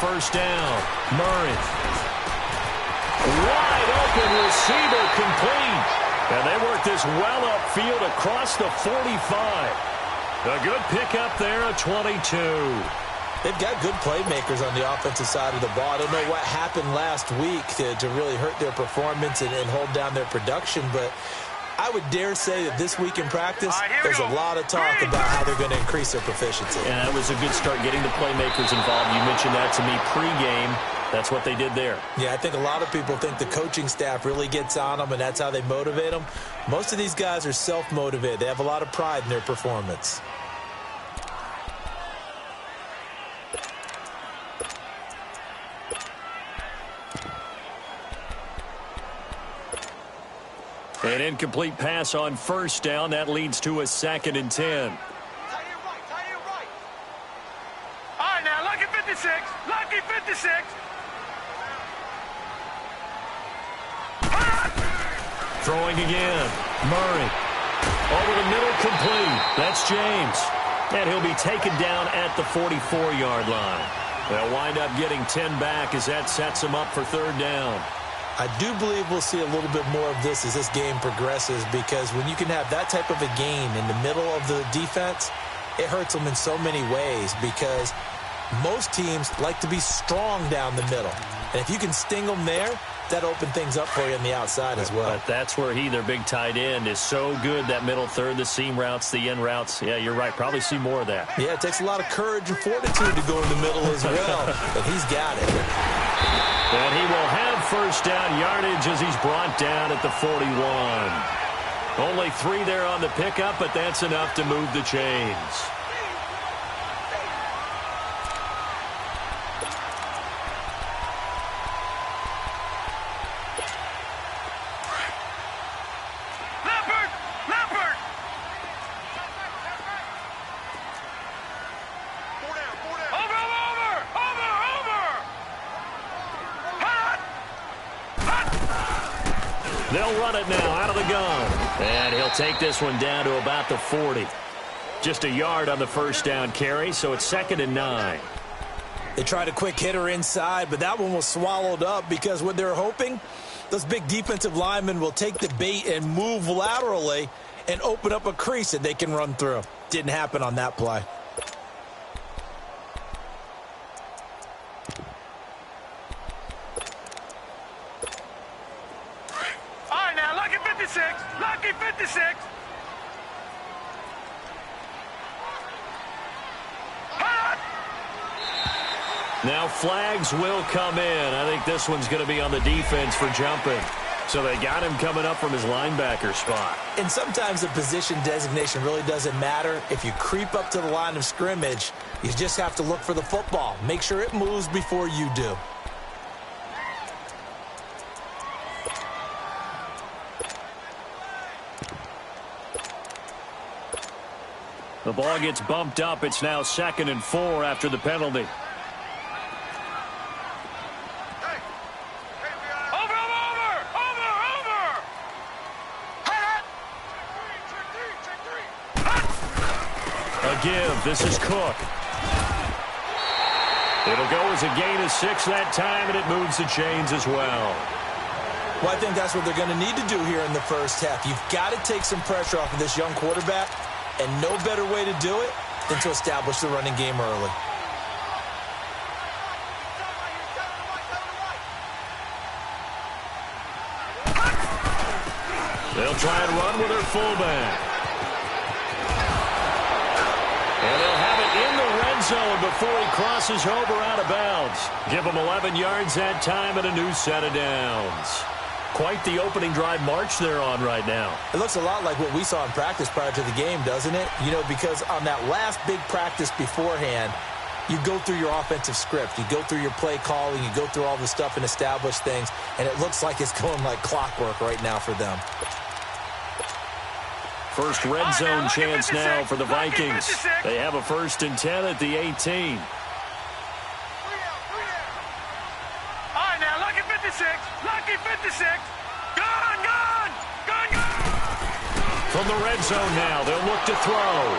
First down, Murray. Wide open receiver complete. And they work this well upfield across the 45. A good pickup there at 22. They've got good playmakers on the offensive side of the ball. I don't know what happened last week to really hurt their performance and hold down their production, but I would dare say that this week in practice, there's a lot of talk about how they're going to increase their proficiency. And that was a good start, getting the playmakers involved. You mentioned that to me pregame. That's what they did there. Yeah, I think a lot of people think the coaching staff really gets on them, and that's how they motivate them. Most of these guys are self-motivated. They have a lot of pride in their performance. An incomplete pass on first down. That leads to a 2nd and 10. Tight end right. All right, now, lucky 56. Lucky 56. Throwing again. Murray. Over the middle, complete. That's James. And he'll be taken down at the 44-yard line. They'll wind up getting 10 back as that sets them up for 3rd down. I do believe we'll see a little bit more of this as this game progresses, because when you can have that type of a game in the middle of the defense, it hurts them in so many ways, because most teams like to be strong down the middle. And if you can sting them there, that opened things up for you on the outside as well. But that's where their big tight end, is so good, that middle third, the seam routes, the in routes. Yeah, you're right. Probably see more of that. Yeah, it takes a lot of courage and fortitude to go in the middle as well, but he's got it. And he will have first down yardage as he's brought down at the 41. Only 3 there on the pickup, but that's enough to move the chains. They'll run it now out of the gun. And he'll take this one down to about the 40. Just a yard on the first down carry, so it's 2nd and 9. They tried a quick hitter inside, but that one was swallowed up because what they're hoping, those big defensive linemen will take the bait and move laterally and open up a crease that they can run through. Didn't happen on that play. Lucky 56. Now flags will come in. I think this one's going to be on the defense for jumping. So they got him coming up from his linebacker spot. And sometimes the position designation really doesn't matter. If you creep up to the line of scrimmage, you just have to look for the football. Make sure it moves before you do. The ball gets bumped up. It's now 2nd and 4 after the penalty. A give. This is Cook. It'll go as a gain of 6 that time, and it moves the chains as well. Well, I think that's what they're going to need to do here in the first half. You've got to take some pressure off of this young quarterback. And no better way to do it than to establish the running game early. They'll try and run with their fullback. And they'll have it in the red zone before he crosses over out of bounds. Give him 11 yards that time and a new set of downs. Quite the opening drive march they're on right now. It looks a lot like what we saw in practice prior to the game, doesn't it? You know, because on that last big practice beforehand, you go through your offensive script. You go through your play calling. You go through all the stuff and establish things. And it looks like it's going like clockwork right now for them. First red zone chance now for the Vikings. They have a 1st and 10 at the 18. Lucky 56. Gone. From the red zone now, they'll look to throw.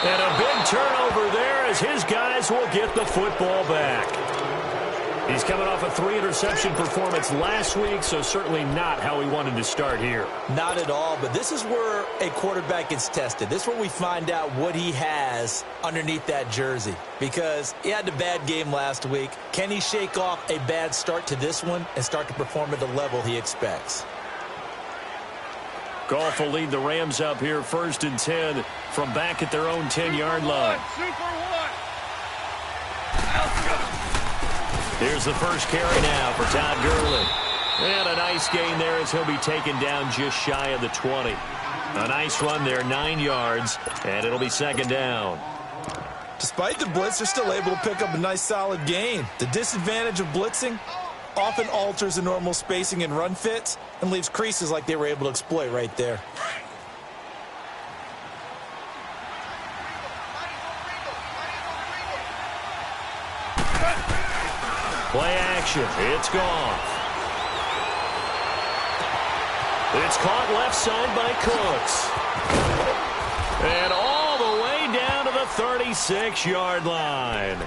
And a big turnover there as his guys will get the football back. He's coming off a 3-interception performance last week, so certainly not how he wanted to start here. Not at all, but this is where a quarterback gets tested. This is where we find out what he has underneath that jersey. Because he had a bad game last week. Can he shake off a bad start to this one and start to perform at the level he expects? Goff will lead the Rams up here 1st and 10 from back at their own 10-yard line. Here's the first carry now for Todd Gurley. And a nice gain there as he'll be taken down just shy of the 20. A nice run there, 9 yards, and it'll be 2nd down. Despite the blitz, they're still able to pick up a nice solid gain. The disadvantage of blitzing often alters the normal spacing and run fits and leaves creases like they were able to exploit right there. Play action. It's gone. It's caught left side by Cooks. And all the way down to the 36-yard line.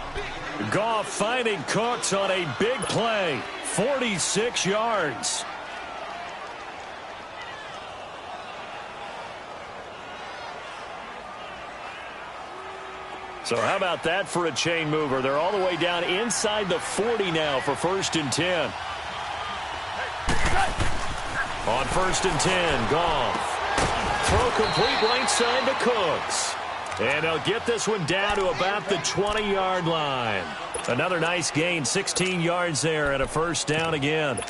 Goff finding Cooks on a big play. 46 yards. So how about that for a chain mover? They're all the way down inside the 40 now for 1st and 10. On 1st and 10, Goff. Throw complete right side to Cooks. And they'll get this one down to about the 20-yard line. Another nice gain, 16 yards there, and a first down again.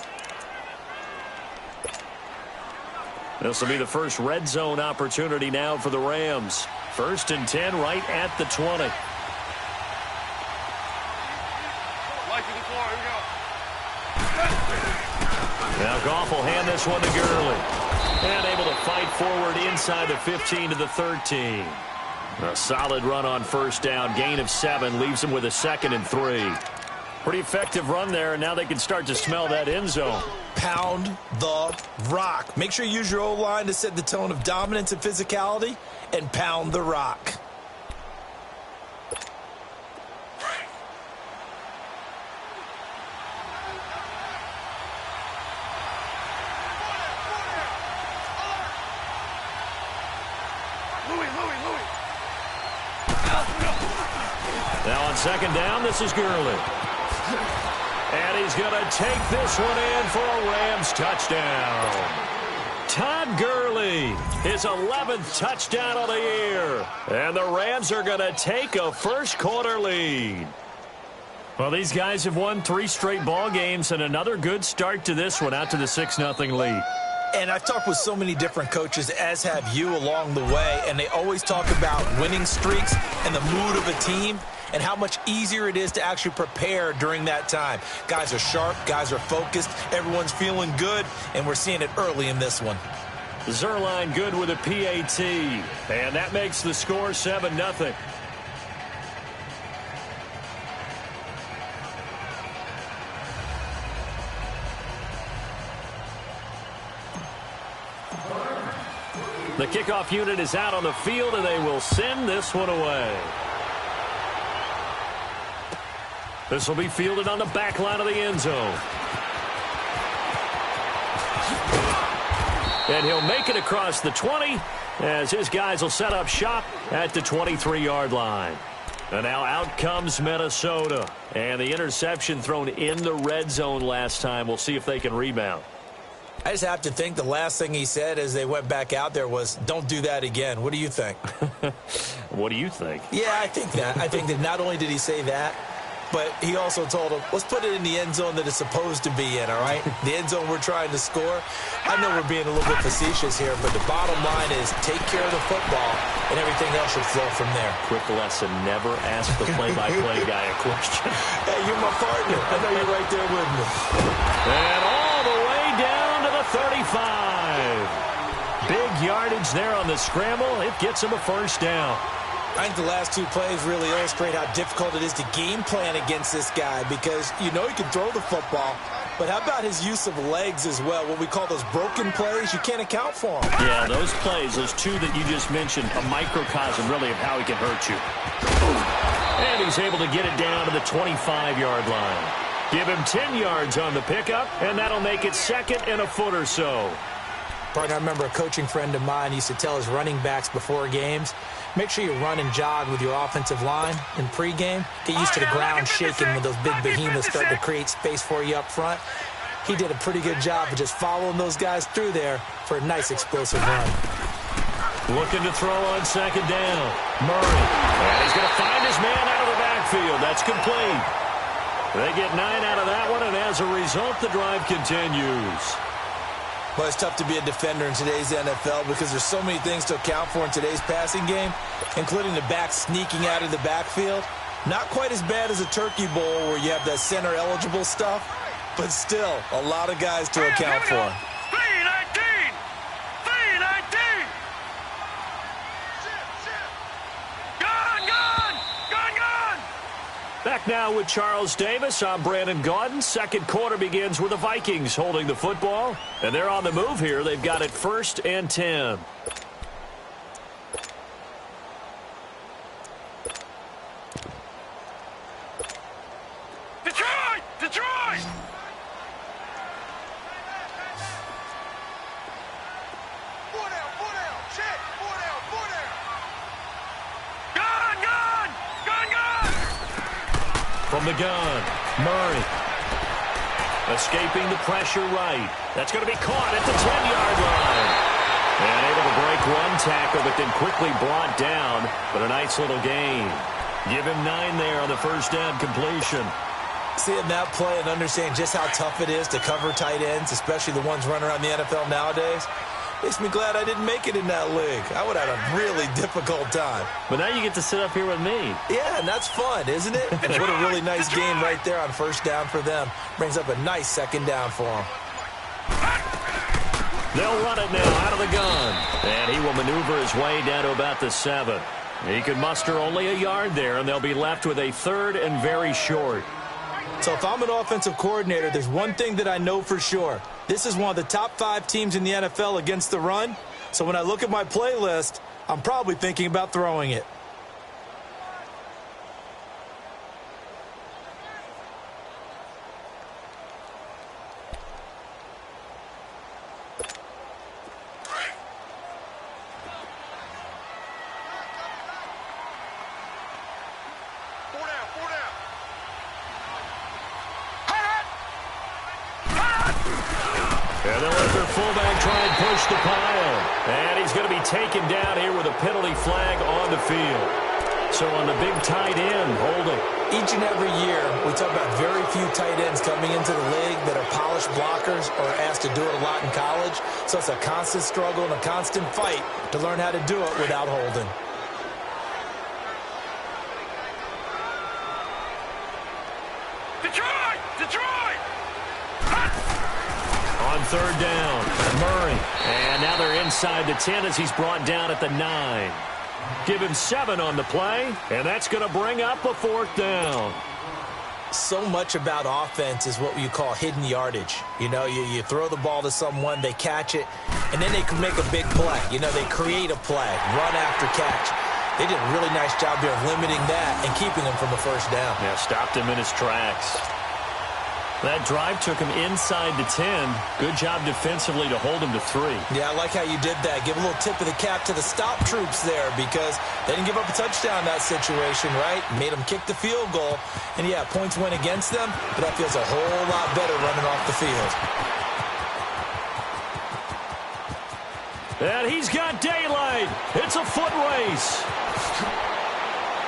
This will be the first red zone opportunity now for the Rams. 1st and 10 right at the 20. Now Goff will hand this one to Gurley. And able to fight forward inside the 15 to the 13. A solid run on first down. Gain of 7 leaves him with a 2nd and 3. Pretty effective run there, and now they can start to smell that end zone. Pound the rock. Make sure you use your O-line to set the tone of dominance and physicality, and pound the rock. Now on 2nd down, this is Gurley. And he's going to take this one in for a Rams touchdown. Todd Gurley, his 11th touchdown of the year. And the Rams are going to take a first-quarter lead. Well, these guys have won 3 straight ball games and another good start to this one out to the 6-0 lead. And I've talked with so many different coaches, as have you, along the way, and they always talk about winning streaks and the mood of a team and how much easier it is to actually prepare during that time. Guys are sharp, guys are focused, everyone's feeling good, and we're seeing it early in this one. Zerline good with a PAT, and that makes the score 7-0. The kickoff unit is out on the field, and they will send this one away. This will be fielded on the back line of the end zone. And he'll make it across the 20 as his guys will set up shop at the 23-yard line. And now out comes Minnesota. And the interception thrown in the red zone last time. We'll see if they can rebound. I just have to think the last thing he said as they went back out there was, don't do that again. What do you think? What do you think? Yeah, I think that. I think that not only did he say that, but he also told him, let's put it in the end zone that it's supposed to be in, all right? The end zone we're trying to score. I know we're being a little bit facetious here, but the bottom line is take care of the football, and everything else should flow from there. Quick lesson, never ask the play-by-play guy a question. Hey, you're my partner. I know you're right there with me. And all the way down to the 35. Big yardage there on the scramble. It gets him a first down. I think the last 2 plays really illustrate how difficult it is to game plan against this guy because you know he can throw the football, but how about his use of legs as well? What we call those broken plays, you can't account for them. Yeah, those plays, those 2 that you just mentioned, a microcosm really of how he can hurt you. And he's able to get it down to the 25-yard line. Give him 10 yards on the pickup, and that'll make it 2nd and a foot or so. Partner, I remember a coaching friend of mine used to tell his running backs before games, make sure you run and jog with your offensive line in pregame. Get used to the ground shaking when those big behemoths start to create space for you up front. He did a pretty good job of just following those guys through there for a nice explosive run. Looking to throw on 2nd down. Murray. And he's going to find his man out of the backfield. That's complete. They get 9 out of that one, and as a result, the drive continues. Well, it's tough to be a defender in today's NFL because there's so many things to account for in today's passing game, including the back sneaking out of the backfield. Not quite as bad as a turkey bowl where you have that center-eligible stuff, but still a lot of guys to account for. 3-19! Gone! Back now with Charles Davis. I'm Brandon Gaudin. 2nd quarter begins with the Vikings holding the football. And they're on the move here. They've got it 1st and 10. Detroit! Four down, check, four down. Gone! From the gun, Murray. Escaping the pressure right. That's going to be caught at the 10-yard line. And able to break one tackle, but then quickly brought down. But a nice little gain. Give him 9 there on the first down completion. Seeing that play and understanding just how tough it is to cover tight ends, especially the ones running around the NFL nowadays, makes me glad I didn't make it in that league. I would have had a really difficult time. But now you get to sit up here with me. Yeah, and that's fun, isn't it? And what a really nice game right there on first down for them. Brings up a nice second down for them. They'll run it now out of the gun. And he will maneuver his way down to about the 7. He could muster only a yard there, and they'll be left with a 3rd and very short. So if I'm an offensive coordinator, there's one thing that I know for sure. This is one of the top 5 teams in the NFL against the run. So when I look at my playlist, I'm probably thinking about throwing it. And they'll let their fullback try and push the pile. And he's going to be taken down here with a penalty flag on the field. So on the big tight end, holding. Each and every year, we talk about very few tight ends coming into the league that are polished blockers or asked to do it a lot in college. So it's a constant struggle and a constant fight to learn how to do it without holding. Detroit! On 3rd down, Murray. And now they're inside the 10 as he's brought down at the 9. Give him 7 on the play, and that's going to bring up a 4th down. So much about offense is what you call hidden yardage. You know, you throw the ball to someone, they catch it, and then they can make a big play. You know, they create a play, run after catch. They did a really nice job here of limiting that and keeping him from a first down. Yeah, stopped him in his tracks. That drive took him inside the 10. Good job defensively to hold him to 3. Yeah, I like how you did that. Give a little tip of the cap to the stop troops there because they didn't give up a touchdown in that situation, right? Made them kick the field goal. And, yeah, points went against them, but that feels a whole lot better running off the field. And he's got daylight. It's a foot race.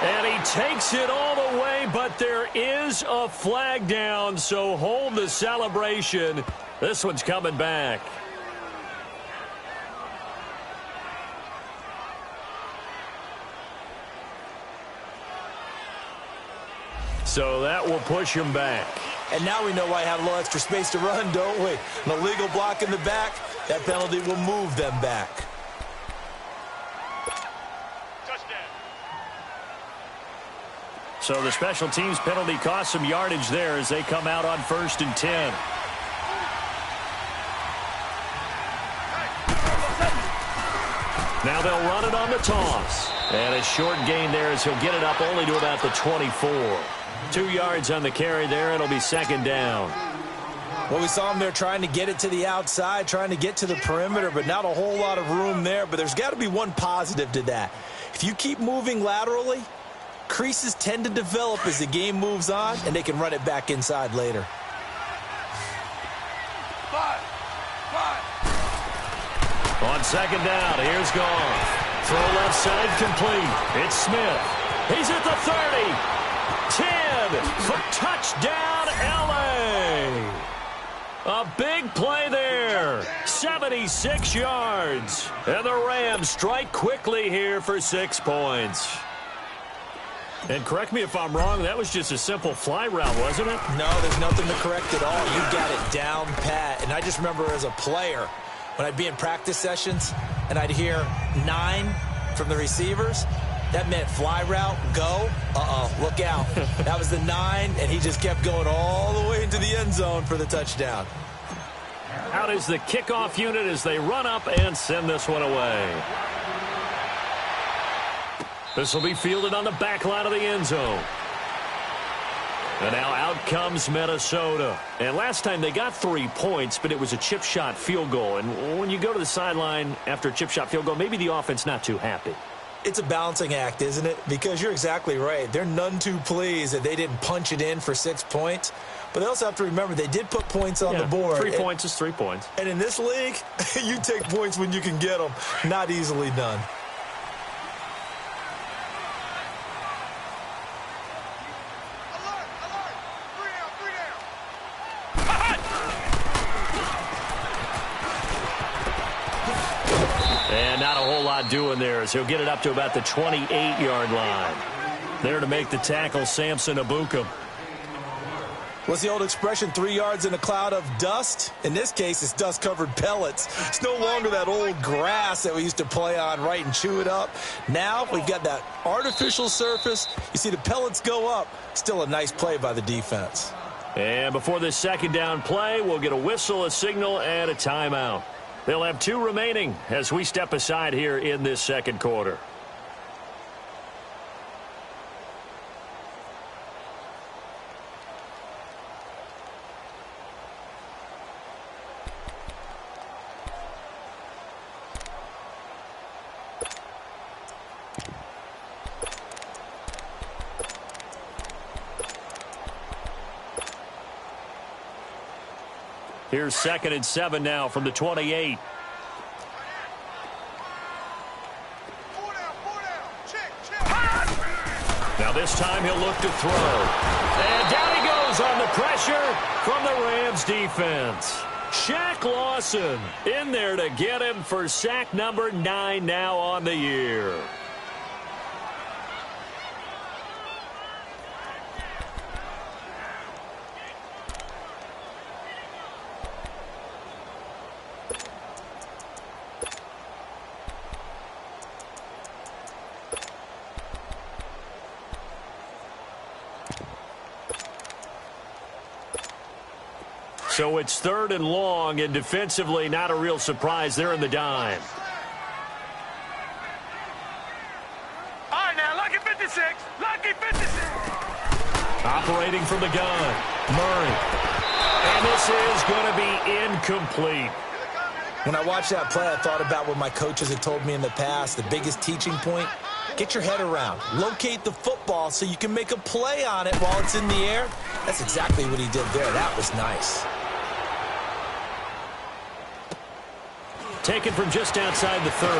And he takes it all the way, but there is a flag down, so hold the celebration. This one's coming back. So that will push him back. And now we know why I have a little extra space to run, don't we? An illegal block in the back, that penalty will move them back. So the special teams penalty cost some yardage there as they come out on 1st and 10. Now they'll run it on the toss. And a short gain there as he'll get it up only to about the 24. 2 yards on the carry there. It'll be 2nd down. Well, we saw him there trying to get it to the outside, trying to get to the perimeter, but not a whole lot of room there. But there's got to be one positive to that. If you keep moving laterally, creases tend to develop as the game moves on, and they can run it back inside later. On 2nd down, here's Goff. Throw left side complete. It's Smith. He's at the 30. 10 for touchdown, L.A. A big play there. 76 yards. And the Rams strike quickly here for 6 points. And correct me if I'm wrong, that was just a simple fly route, wasn't it? No, there's nothing to correct at all. You got it down pat. And I just remember as a player, when I'd be in practice sessions and I'd hear 9 from the receivers, that meant fly route, go, look out. That was the 9, and he just kept going all the way into the end zone for the touchdown. Out is the kickoff unit as they run up and send this one away. This will be fielded on the back line of the end zone. And now out comes Minnesota. And last time they got 3 points, but it was a chip shot field goal. And when you go to the sideline after a chip shot field goal, maybe the offense not too happy. It's a balancing act, isn't it? Because you're exactly right. They're none too pleased that they didn't punch it in for 6 points. But they also have to remember they did put points on the board. 3 points is 3 points. And in this league, you take points when you can get them. Not easily done. And not a whole lot doing there as he'll get it up to about the 28-yard line. There to make the tackle, Samson Abukum. What's the old expression, 3 yards in a cloud of dust? In this case, it's dust-covered pellets. It's no longer that old grass that we used to play on, right, and chew it up. Now we've got that artificial surface. You see the pellets go up. Still a nice play by the defense. And before this second down play, we'll get a whistle, a signal, and a timeout. They'll have 2 remaining as we step aside here in this second quarter. Here's 2nd and 7 now from the 28. Now this time he'll look to throw. And down he goes on the pressure from the Rams defense. Shaq Lawson in there to get him for sack number 9 now on the year. So it's 3rd and long, and defensively not a real surprise. They're in the dime. All right, now, lucky 56. Lucky 56. Operating from the gun, Murray. And this is going to be incomplete. When I watched that play, I thought about what my coaches had told me in the past. The biggest teaching point, get your head around. Locate the football so you can make a play on it while it's in the air. That's exactly what he did there. That was nice. Taken from just outside the 30.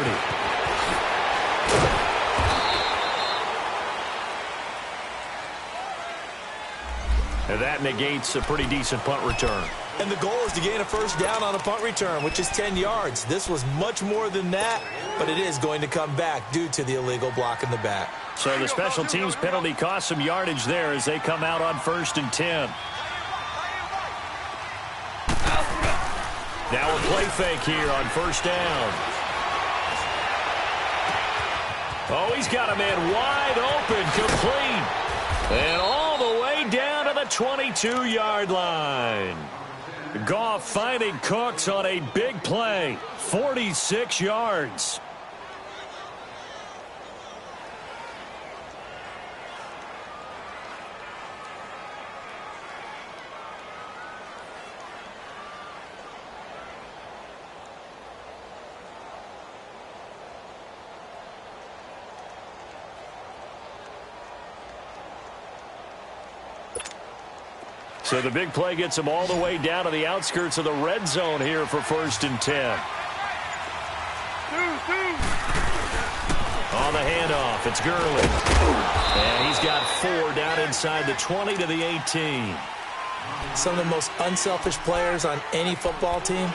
And that negates a pretty decent punt return. And the goal is to gain a first down on a punt return, which is 10 yards. This was much more than that, but it is going to come back due to the illegal block in the back. So the special teams penalty cost some yardage there as they come out on 1st and 10. Now a play fake here on 1st down. Oh, he's got a man wide open, complete. And all the way down to the 22-yard line. Goff finding Cooks on a big play. 46 yards. So the big play gets him all the way down to the outskirts of the red zone here for 1st and 10. On the handoff, it's Gurley. And he's got 4 down inside the 20 to the 18. Some of the most unselfish players on any football team,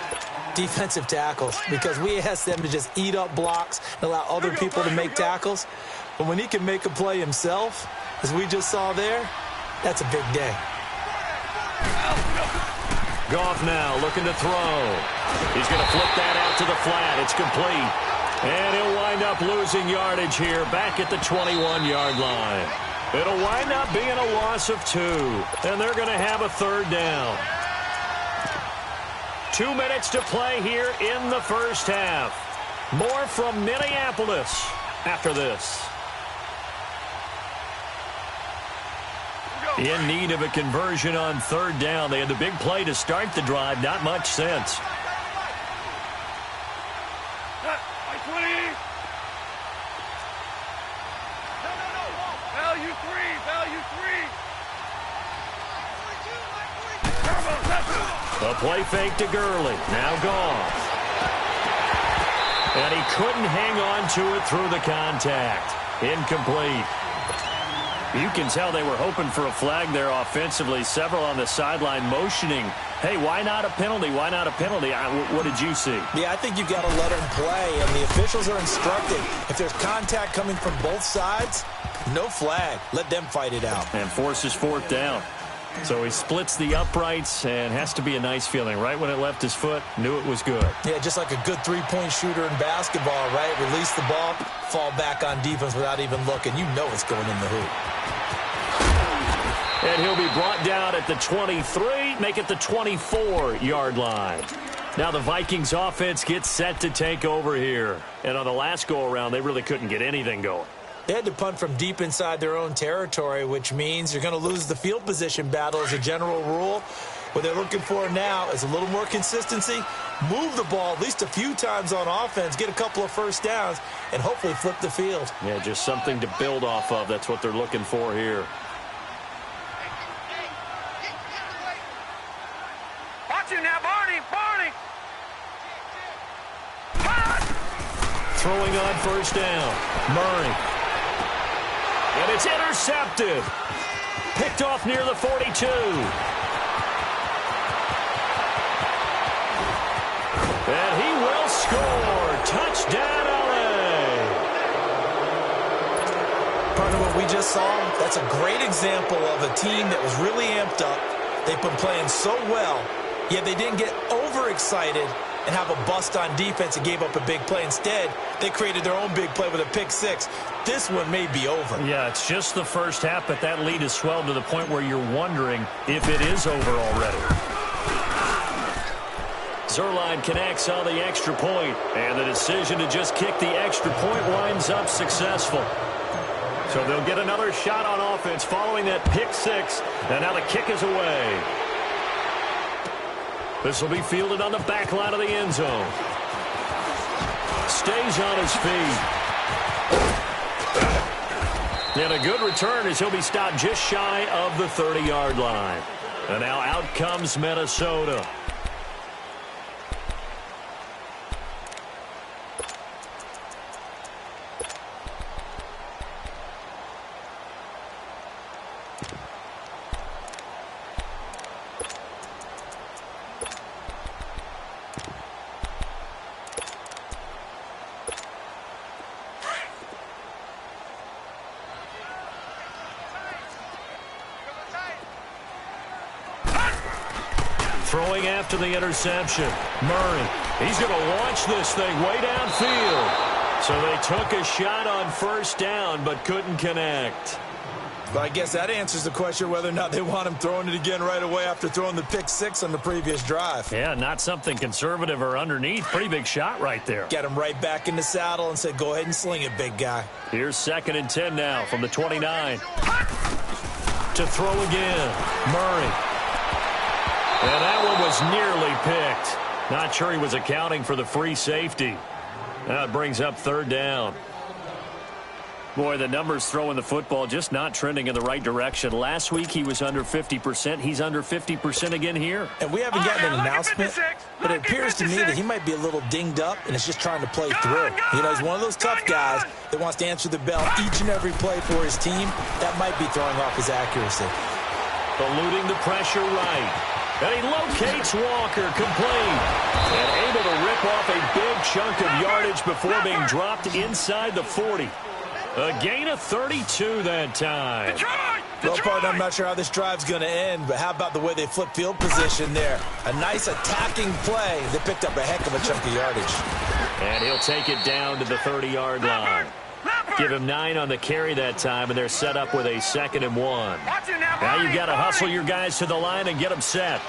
defensive tackles, because we ask them to just eat up blocks and allow other people to make tackles. But when he can make a play himself, as we just saw there, that's a big day. Goff now looking to throw. He's going to flip that out to the flat. It's complete. And he'll wind up losing yardage here back at the 21-yard line. It'll wind up being a loss of 2. And they're going to have a 3rd down. 2 minutes to play here in the first half. More from Minneapolis after this. In need of a conversion on 3rd down. They had the big play to start the drive. Not much sense. A play fake to Gurley. Now gone. And he couldn't hang on to it through the contact. Incomplete. You can tell they were hoping for a flag there offensively. Several on the sideline motioning, hey, why not a penalty? Why not a penalty? What did you see? Yeah, I think you've got to let them play, and the officials are instructed. If there's contact coming from both sides, no flag. Let them fight it out. And forces fourth down. So he splits the uprights, and has to be a nice feeling. Right when it left his foot, knew it was good. Yeah, just like a good three-point shooter in basketball, right? Release the ball, fall back on defense without even looking. You know it's going in the hoop. And he'll be brought down at the 23, make it the 24-yard line. Now the Vikings offense gets set to take over here. And on the last go-around, they really couldn't get anything going. They had to punt from deep inside their own territory, which means you're going to lose the field position battle as a general rule. What they're looking for now is a little more consistency, move the ball at least a few times on offense, get a couple of first downs, and hopefully flip the field. Yeah, just something to build off of. That's what they're looking for here. Watch him now, Barney! Throwing on first down. Murray. And it's intercepted. Picked off near the 42. And he will score. Touchdown, LA. Part of what we just saw, that's a great example of a team that was really amped up. They've been playing so well, yet they didn't get overexcited and have a bust on defense and gave up a big play. Instead, they created their own big play with a pick six. This one may be over. Yeah, it's just the first half, but that lead has swelled to the point where you're wondering if it is over already. Zerline connects on the extra point, and the decision to just kick the extra point winds up successful. So they'll get another shot on offense following that pick six, and now the kick is away. This will be fielded on the back line of the end zone. Stays on his feet. And a good return as he'll be stopped just shy of the 30-yard line. And now out comes Minnesota. Throwing after the interception. Murray. He's going to launch this thing way downfield. So they took a shot on first down but couldn't connect. But I guess that answers the question whether or not they want him throwing it again right away after throwing the pick six on the previous drive. Yeah, not something conservative or underneath. Pretty big shot right there. Get him right back in the saddle and said, go ahead and sling it, big guy. Here's 2nd and 10 now from the 29. To throw again. Murray. And that one was nearly picked. Not sure he was accounting for the free safety. Now it brings up 3rd down. Boy, the numbers throwing the football just not trending in the right direction. Last week he was under 50%. He's under 50% again here. And we haven't gotten an announcement, but it appears to me that he might be a little dinged up and is just trying to play through. You know, he's one of those tough guys that wants to answer the bell each and every play for his team. That might be throwing off his accuracy. Eluding the pressure right. And he locates Walker, complete. And able to rip off a big chunk of yardage before being dropped inside the 40. A gain of 32 that time. Well, partner, I'm not sure how this drive's going to end, but how about the way they flip field position there? A nice attacking play. They picked up a heck of a chunk of yardage. And he'll take it down to the 30-yard line. Give him 9 on the carry that time, and they're set up with a 2nd and 1. Now you've got to hustle your guys to the line and get them set.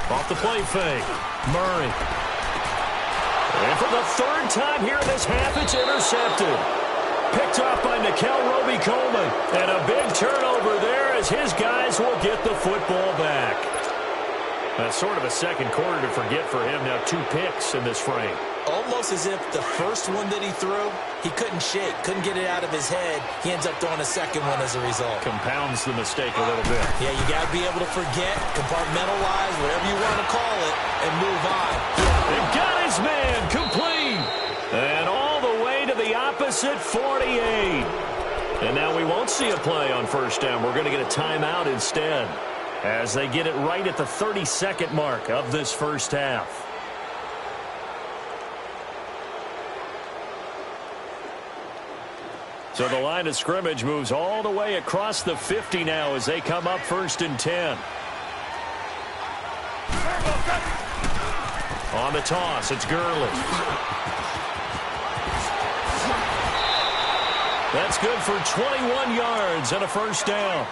Off the play fake. Murray. And for the 3rd time here in this half, it's intercepted. Picked off by Nikel Roby-Coleman. And a big turnover there as his guys will get the football back. That's sort of a second quarter to forget for him. Now 2 picks in this frame. almost as if the first one that he threw, he couldn't shake, couldn't get it out of his head. He ends up throwing a second one as a result. Compounds the mistake a little bit. Yeah, you got to be able to forget, compartmentalize, whatever you want to call it, and move on. He got his man complete. And all the way to the opposite 48. And now we won't see a play on first down. We're going to get a timeout instead as they get it right at the 32nd mark of this first half. So the line of scrimmage moves all the way across the 50 now as they come up 1st and 10. On the toss, it's Gurley. That's good for 21 yards and a first down.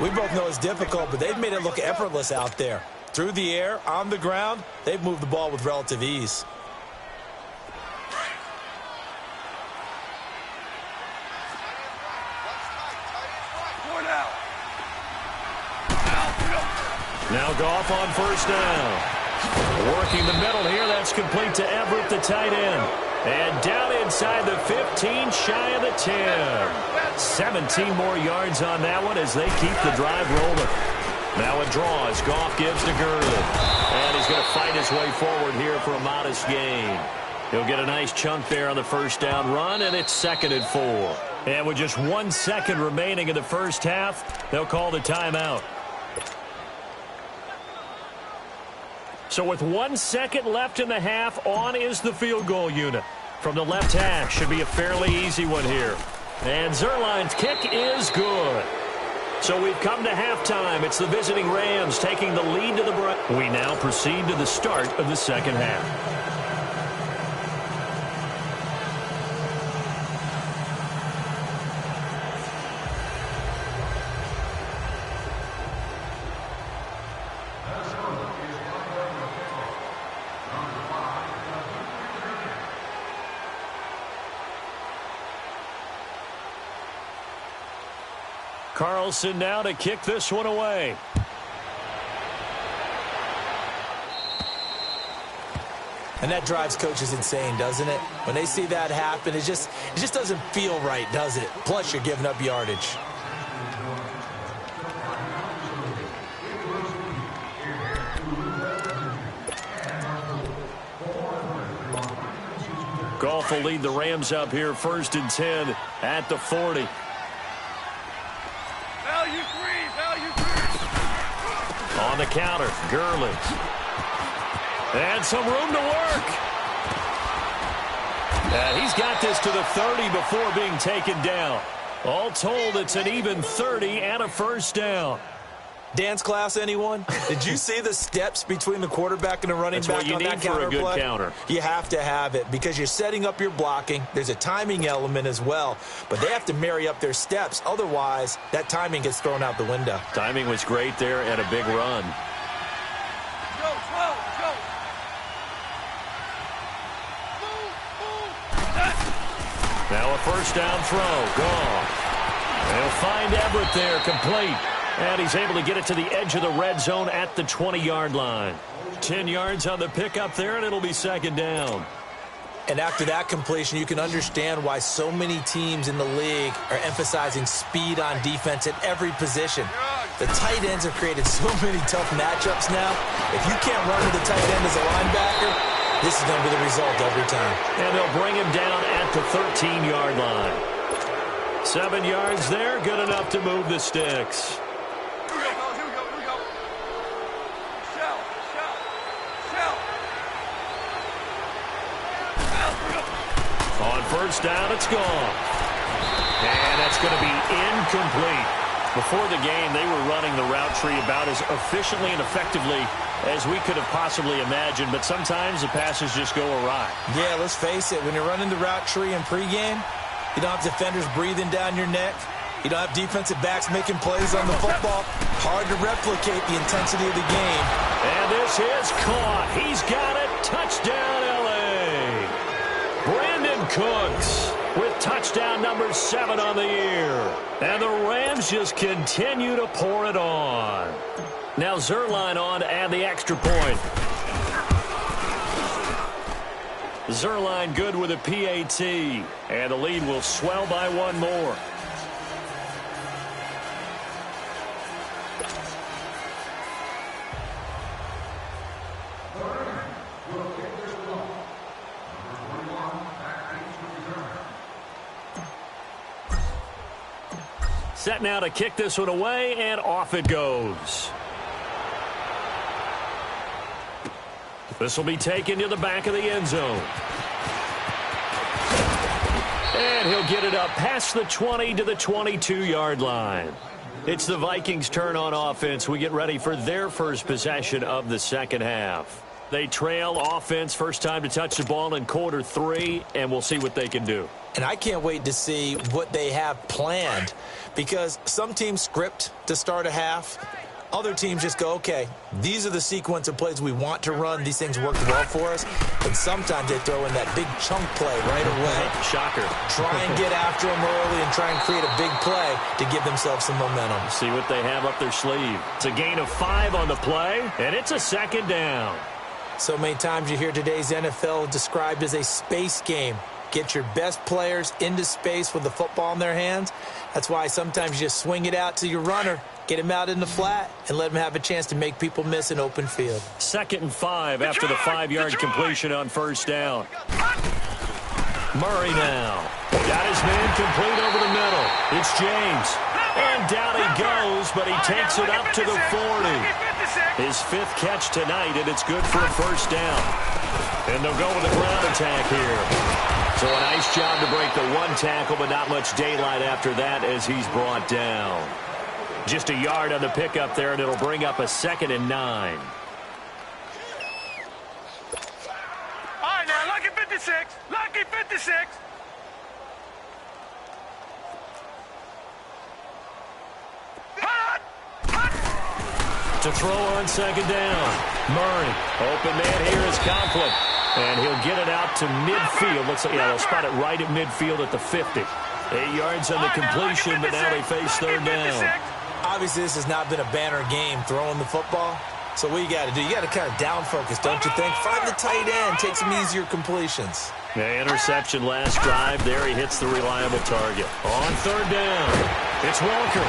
We both know it's difficult, but they've made it look effortless out there. Through the air, on the ground, they've moved the ball with relative ease. Now Goff on first down. Working the middle here. That's complete to Everett, the tight end. And down inside the 15, shy of the 10. 17 more yards on that one as they keep the drive rolling. Now a draw as Goff gives to Gurley. And he's going to fight his way forward here for a modest gain. He'll get a nice chunk there on the first down run, and it's 2nd and 4. And with just 1 second remaining in the first half, they'll call the timeout. So with 1 second left in the half, on is the field goal unit. From the left hash, should be a fairly easy one here. And Zuerlein's kick is good. So we've come to halftime. It's the visiting Rams taking the lead to the break. We now proceed to the start of the second half. Carlson now to kick this one away. And that drives coaches insane, doesn't it? When they see that happen, it just doesn't feel right, does it? Plus, you're giving up yardage. Goff will lead the Rams up here 1st and 10 at the 40. On the counter, Gurley. And some room to work. And he's got this to the 30 before being taken down. All told, it's an even 30 and a first down. Dance class, anyone? Did you see the steps between the quarterback and the running back on that counter play? That's what you need for a good counter. You have to have it because you're setting up your blocking. There's a timing element as well, but they have to marry up their steps. Otherwise, that timing gets thrown out the window. Timing was great there and a big run. Now a first down throw. Gone. They'll find Everett there, complete. And he's able to get it to the edge of the red zone at the 20-yard line. 10 yards on the pickup there, and it'll be 2nd down. And after that completion, you can understand why so many teams in the league are emphasizing speed on defense at every position. The tight ends have created so many tough matchups now. If you can't run to the tight end as a linebacker, this is going to be the result every time. And they'll bring him down at the 13-yard line. 7 yards there, good enough to move the sticks. On first down, it's gone. And that's going to be incomplete. Before the game, they were running the route tree about as efficiently and effectively as we could have possibly imagined, but sometimes the passes just go awry. Yeah, let's face it. When you're running the route tree in pregame, you don't have defenders breathing down your neck. You don't have defensive backs making plays on the football. Hard to replicate the intensity of the game. And this is caught. He's got it. Touchdown, L.A. Brandon Cooks with touchdown number 7 on the year. And the Rams just continue to pour it on. Now Zuerlein on to add the extra point. Zerline good with a PAT. And the lead will swell by one more. Set now to kick this one away, and off it goes. This will be taken to the back of the end zone. And he'll get it up past the 20 to the 22-yard line. It's the Vikings' turn on offense. We get ready for their first possession of the second half. They trail offense, first time to touch the ball in quarter 3, and we'll see what they can do. And I can't wait to see what they have planned, because some teams script to start a half. Other teams just go, okay, these are the sequence of plays we want to run. These things work well for us. And sometimes they throw in that big chunk play right away. Shocker. Try and get after them early and try and create a big play to give themselves some momentum. See what they have up their sleeve. It's a gain of 5 on the play, and it's a second down. So many times you hear today's NFL described as a space game. Get your best players into space with the football in their hands. That's why sometimes you just swing it out to your runner, get him out in the flat, and let him have a chance to make people miss an open field. 2nd and 5 after the 5-yard completion on first down. Murray now. Got his man complete over the middle. It's James. And down he goes, but he takes it up to the 40. His 5th catch tonight, and it's good for a first down. And they'll go with a ground attack here. So a nice job to break the 1 tackle, but not much daylight after that as he's brought down. Just a yard on the pickup there, and it'll bring up a 2nd and 9. All right, now, lucky 56. Lucky 56. To throw on 2nd down. Murray. Open man here is Conklin. And he'll get it out to midfield. Looks like, yeah, they'll spot it right at midfield at the 50. 8 yards on the completion, but now they face 3rd down. Obviously, this has not been a banner game throwing the football. So what you got to do, you got to kind of down focus, don't you think? Find the tight end, take some easier completions. The interception last drive. There he hits the reliable target. On 3rd down, it's Walker.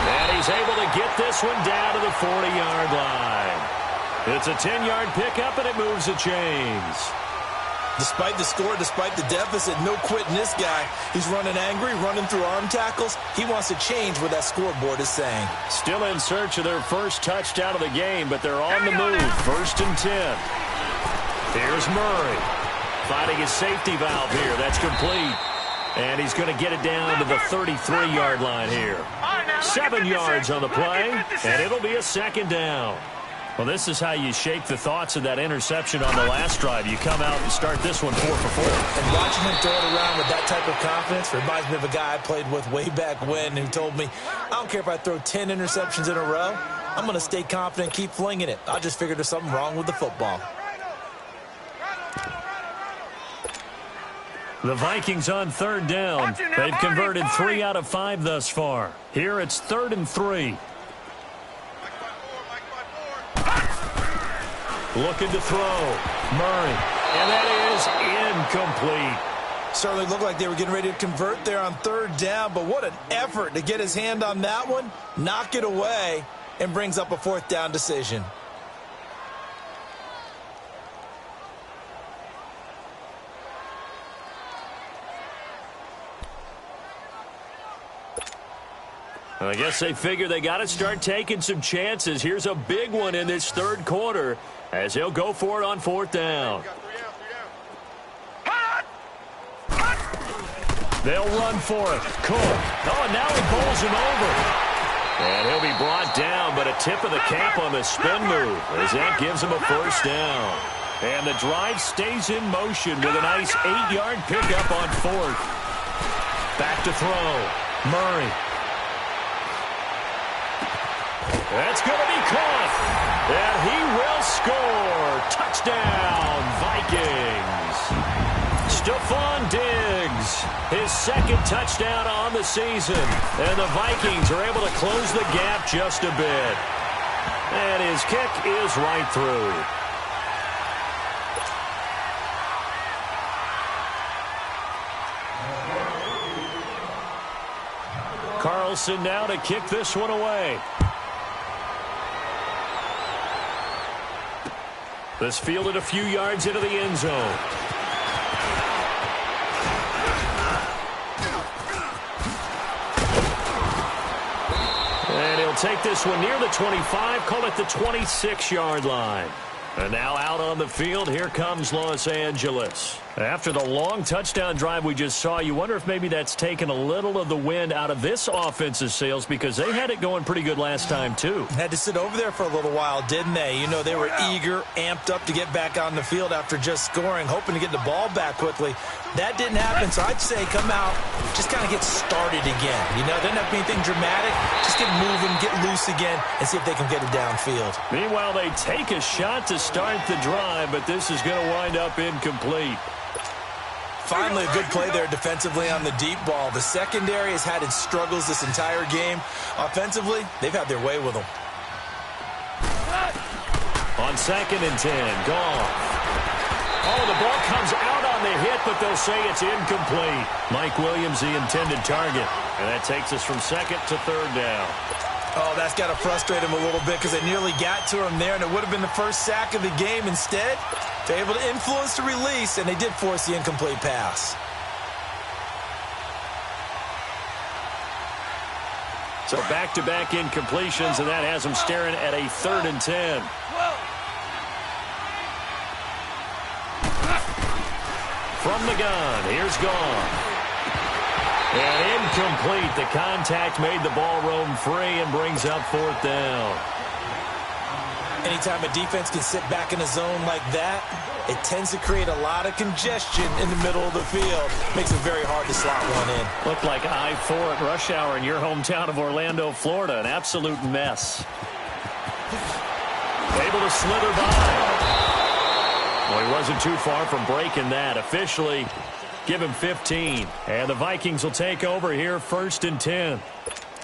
And he's able to get this one down to the 40-yard line. It's a 10-yard pickup, and it moves the chains. Despite the score, despite the deficit, no quitting this guy. He's running angry, running through arm tackles. He wants to change what that scoreboard is saying. Still in search of their first touchdown of the game, but they're on the move. 1st and 10. Here's Murray. Finding his safety valve here. That's complete. And he's going to get it down to the 33-yard line here. 7 yards on the play, and it'll be a 2nd down. Well, this is how you shake the thoughts of that interception on the last drive. You come out and start this one 4 for 4. And watching him throw it around with that type of confidence reminds me of a guy I played with way back when who told me, I don't care if I throw 10 interceptions in a row. I'm going to stay confident and keep flinging it. I just figured there's something wrong with the football. The Vikings on 3rd down. They've converted 3 out of 5 thus far. Here it's 3rd and 3. Looking to throw. Murray. And that is incomplete. Certainly looked like they were getting ready to convert there on 3rd down, but what an effort to get his hand on that one, knock it away, and brings up a 4th down decision. I guess they figure they got to start taking some chances. Here's a big one in this 3rd quarter as he'll go for it on 4th down. They'll run for it. Cook. Oh, and now he bowls him over. And he'll be brought down, but a tip of the cap on the spin move as that gives him a 1st down. And the drive stays in motion with a nice 8-yard pickup on 4th. Back to throw. Murray. That's going to be caught. And he will score. Touchdown, Vikings. Stephon Diggs, his 2nd touchdown on the season. And the Vikings are able to close the gap just a bit. And his kick is right through. Carlson now to kick this one away. This fielded a few yards into the end zone. And he'll take this one near the 25, call it the 26-yard line. And now out on the field, here comes Los Angeles. After the long touchdown drive we just saw, you wonder if maybe that's taken a little of the wind out of this offense's sails, because they had it going pretty good last time, too. Had to sit over there for a little while, didn't they? You know, they were eager, amped up to get back on the field after just scoring, hoping to get the ball back quickly. That didn't happen, so I'd say come out, just kind of get started again. You know, doesn't have to be anything dramatic. Just get moving, get loose again, and see if they can get it downfield. Meanwhile, they take a shot to start the drive, but this is going to wind up incomplete. Finally, a good play there defensively on the deep ball. The secondary has had its struggles this entire game. Offensively, they've had their way with them. On 2nd and 10, gone. Oh, the ball comes out on the hit, but they'll say it's incomplete. Mike Williams, the intended target. And that takes us from 2nd to 3rd down. Oh, that's got to frustrate him a little bit because they nearly got to him there, and it would have been the first sack of the game. Instead, they're able to influence the release, and they did force the incomplete pass. So back-to-back incompletions, and that has them staring at a 3rd and 10. From the gun, here's gone. And incomplete. The contact made the ball roam free and brings up 4th down. Anytime a defense can sit back in a zone like that, it tends to create a lot of congestion in the middle of the field. Makes it very hard to slot one in. Looked like I-4 at rush hour in your hometown of Orlando, Florida. An absolute mess. Able to slither by. Well, he wasn't too far from breaking that. Officially, give him 15. And the Vikings will take over here, 1st and 10.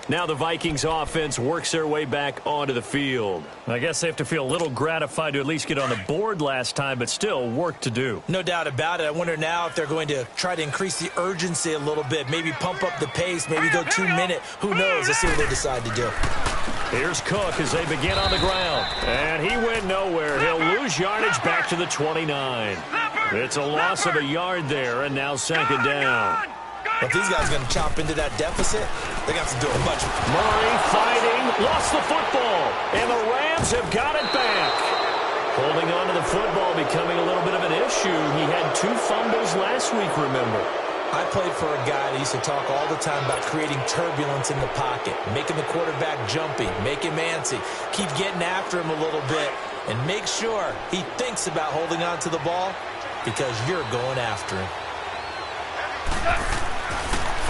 Now the Vikings offense works their way back onto the field. I guess they have to feel a little gratified to at least get on the board last time, but still work to do. No doubt about it. I wonder now if they're going to try to increase the urgency a little bit, maybe pump up the pace, maybe go 2-minute. Who knows? Let's see what they decide to do. Here's Cook as they begin on the ground. And he went nowhere. He'll lose yardage back to the 29. It's a loss of a yard there, and now 2nd down. If these guys are going to chop into that deficit, they're going to have to do it much. Murray fighting, lost the football, and the Rams have got it back. Holding on to the football becoming a little bit of an issue. He had 2 fumbles last week, remember. I played for a guy that used to talk all the time about creating turbulence in the pocket, making the quarterback jumpy, make him antsy, keep getting after him a little bit, and make sure he thinks about holding on to the ball because you're going after him.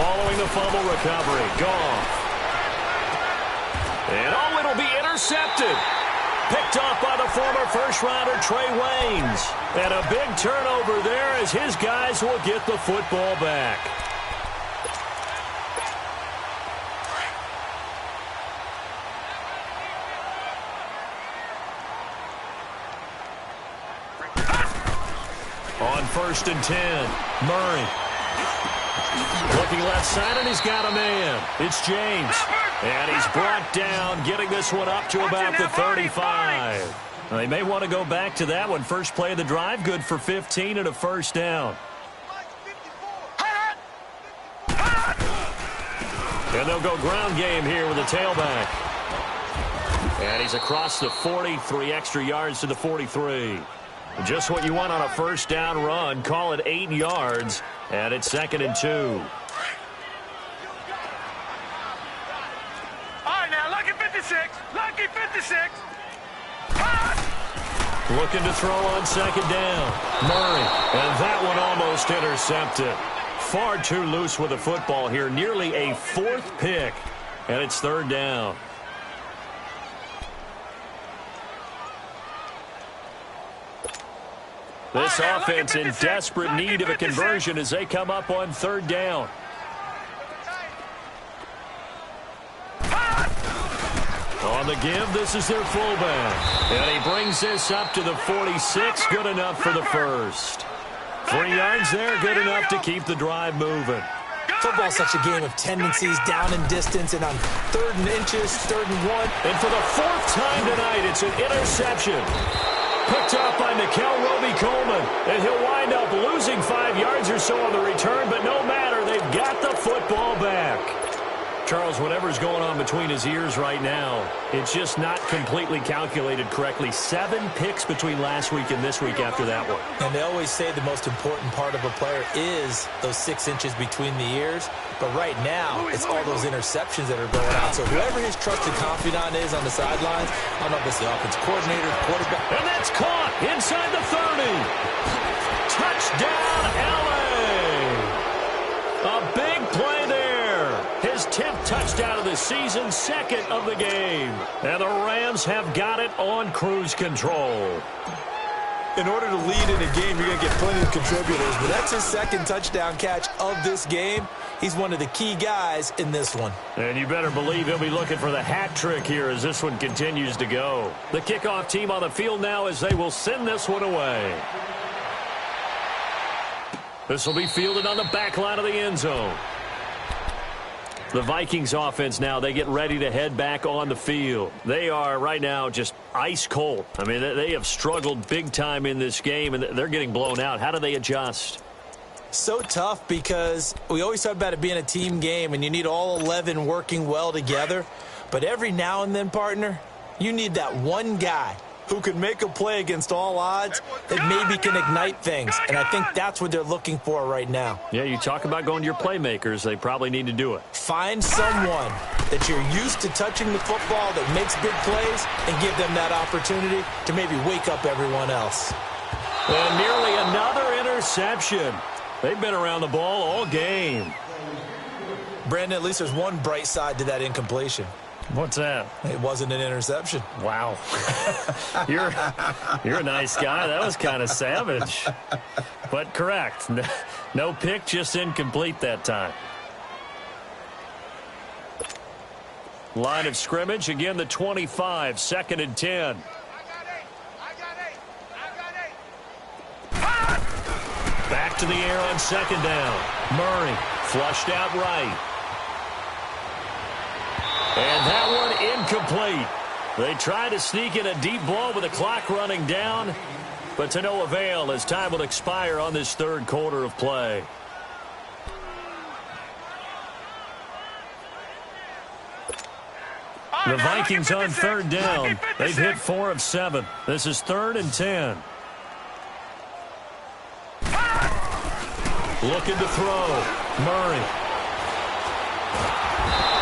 Following the fumble recovery, Goff. And oh, it'll be intercepted. Picked off by the former first-rounder Trey Waynes. And a big turnover there as his guys will get the football back. On 1st and 10, Murray. Looking left side, and he's got a man. It's James. And he's brought down, getting this one up to about the 35. They may want to go back to that one. First play of the drive, good for 15 and a 1st down. And they'll go ground game here with the tailback. And he's across the 40, 3 extra yards to the 43. Just what you want on a 1st down run. Call it 8 yards, and it's 2nd and 2. All right, now, lucky 56. Lucky 56. Looking to throw on 2nd down. Murray, and that one almost intercepted. Far too loose with the football here. Nearly a 4th pick, and it's 3rd down. This offense in desperate need of a conversion as they come up on 3rd down. On the give, this is their fullback. And he brings this up to the 46. Good enough for the 1st. 3 yards there, good enough to keep the drive moving. Football's such a game of tendencies, down and distance, and on 3rd and inches, 3rd and 1. And for the 4th time tonight, it's an interception. Picked up by Nickel Roby-Coleman. And he'll wind up losing 5 yards or so on the return, but no matter, they've got the football back. Charles, whatever's going on between his ears right now, it's just not completely calculated correctly. 7 picks between last week and this week after that one. And they always say the most important part of a player is those 6 inches between the ears. But right now, it's all those interceptions that are going on. So whoever his trusted confidant is on the sidelines, I don't know if it's the offensive coordinator, quarterback. And that's caught inside the 30. Touchdown, L.A. A big play there. His 10th touchdown of the season, 2nd of the game. And the Rams have got it on cruise control. In order to lead in a game, you're going to get plenty of contributors. But that's his 2nd touchdown catch of this game. He's one of the key guys in this one. And you better believe he'll be looking for the hat trick here as this one continues to go. The kickoff team on the field now as they will send this one away. This will be fielded on the back line of the end zone. The Vikings offense now, they get ready to head back on the field. They are right now just ice cold. I mean, they have struggled big time in this game, and they're getting blown out. How do they adjust? So tough because we always talk about it being a team game, and you need all 11 working well together. But every now and then, partner, you need that one guy who can make a play against all odds that maybe can ignite things. And I think that's what they're looking for right now. Yeah, you talk about going to your playmakers. They probably need to do it. Find someone that you're used to touching the football that makes big plays and give them that opportunity to maybe wake up everyone else. And nearly another interception. They've been around the ball all game. Brandon, at least there's one bright side to that incompletion. What's that? It wasn't an interception. Wow. You're a nice guy. That was kind of savage. But correct. No pick, just incomplete that time. Line of scrimmage, again the 25, 2nd and 10. Back to the air on 2nd down. Murray flushed out right. And that one incomplete. They try to sneak in a deep ball with the clock running down, but to no avail as time will expire on this 3rd quarter of play. The Vikings on 3rd down. They've hit 4 of 7. This is 3rd and 10. Looking to throw. Murray.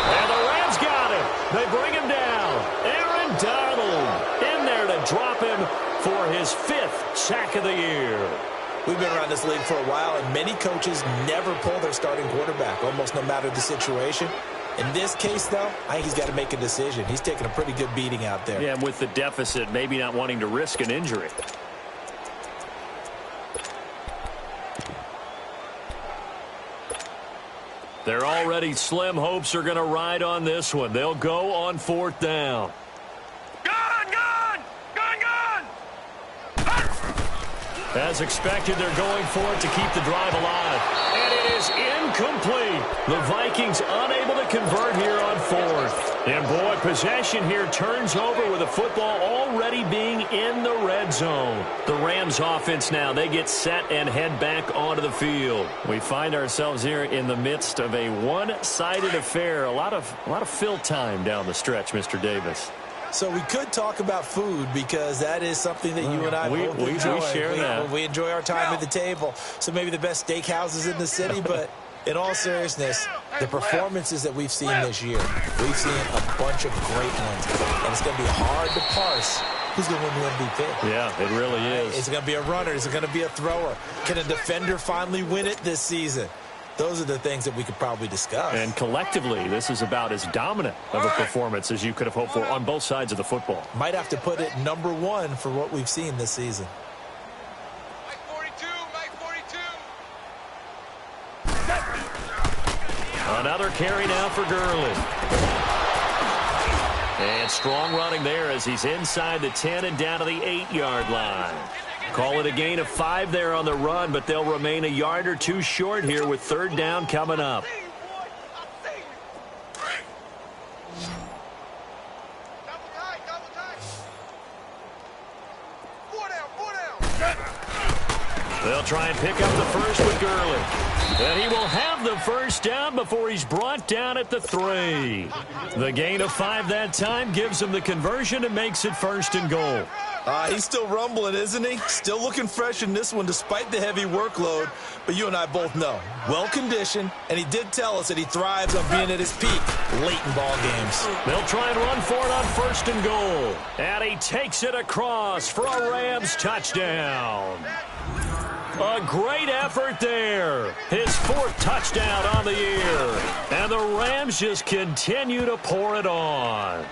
And the Rams got him. They bring him down. Aaron Donald in there to drop him for his 5th sack of the year. We've been around this league for a while, and many coaches never pull their starting quarterback, almost no matter the situation. In this case, though, I think he's got to make a decision. He's taking a pretty good beating out there. Yeah, and with the deficit, maybe not wanting to risk an injury. Their already slim hopes are going to ride on this one. They'll go on 4th down. As expected, they're going for it to keep the drive alive. And it is incomplete. The Vikings unable to convert here on 4th. And boy, possession here turns over with the football already being in the red zone. The Rams offense now, they get set and head back onto the field. We find ourselves here in the midst of a one-sided affair. A lot of fill time down the stretch, Mr. Davis. So we could talk about food because that is something that you and I both enjoy. We share that. We enjoy our time at the table. So maybe the best steakhouses in the city, but in all seriousness, the performances that we've seen this year, we've seen a bunch of great ones. And it's going to be hard to parse who's going to win the MVP. Yeah, it really is. Is it going to be a runner? Is it going to be a thrower? Can a defender finally win it this season? Those are the things that we could probably discuss. And collectively, this is about as dominant of a performance as you could have hoped for on both sides of the football. Might have to put it #1 for what we've seen this season. Mike 42, Mike 42. Another carry now for Gurley. And strong running there as he's inside the 10 and down to the 8-yard line. Call it a gain of 5 there on the run, but they'll remain a yard or two short here with third down coming up. They'll try and pick up the first with Gurley. And he will have the first down before he's brought down at the 3. The gain of 5 that time gives him the conversion and makes it 1st and goal. He's still rumbling, isn't he? Still looking fresh in this one despite the heavy workload. But you and I both know, well-conditioned, and he did tell us that he thrives on being at his peak late in ball games. They'll try and run for it on 1st and goal. And he takes it across for a Rams touchdown. A great effort there. His 4th touchdown on the year. And the Rams just continue to pour it on.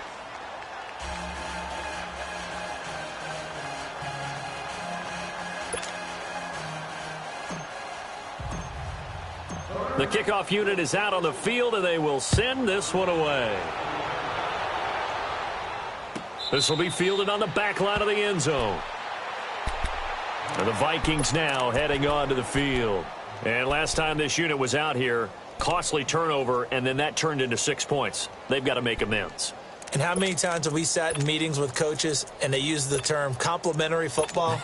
The kickoff unit is out on the field, and they will send this one away. This will be fielded on the back line of the end zone. And the Vikings now heading on to the field. And last time this unit was out here, costly turnover, and then that turned into 6 points. They've got to make amends. And how many times have we sat in meetings with coaches and they use the term complementary football?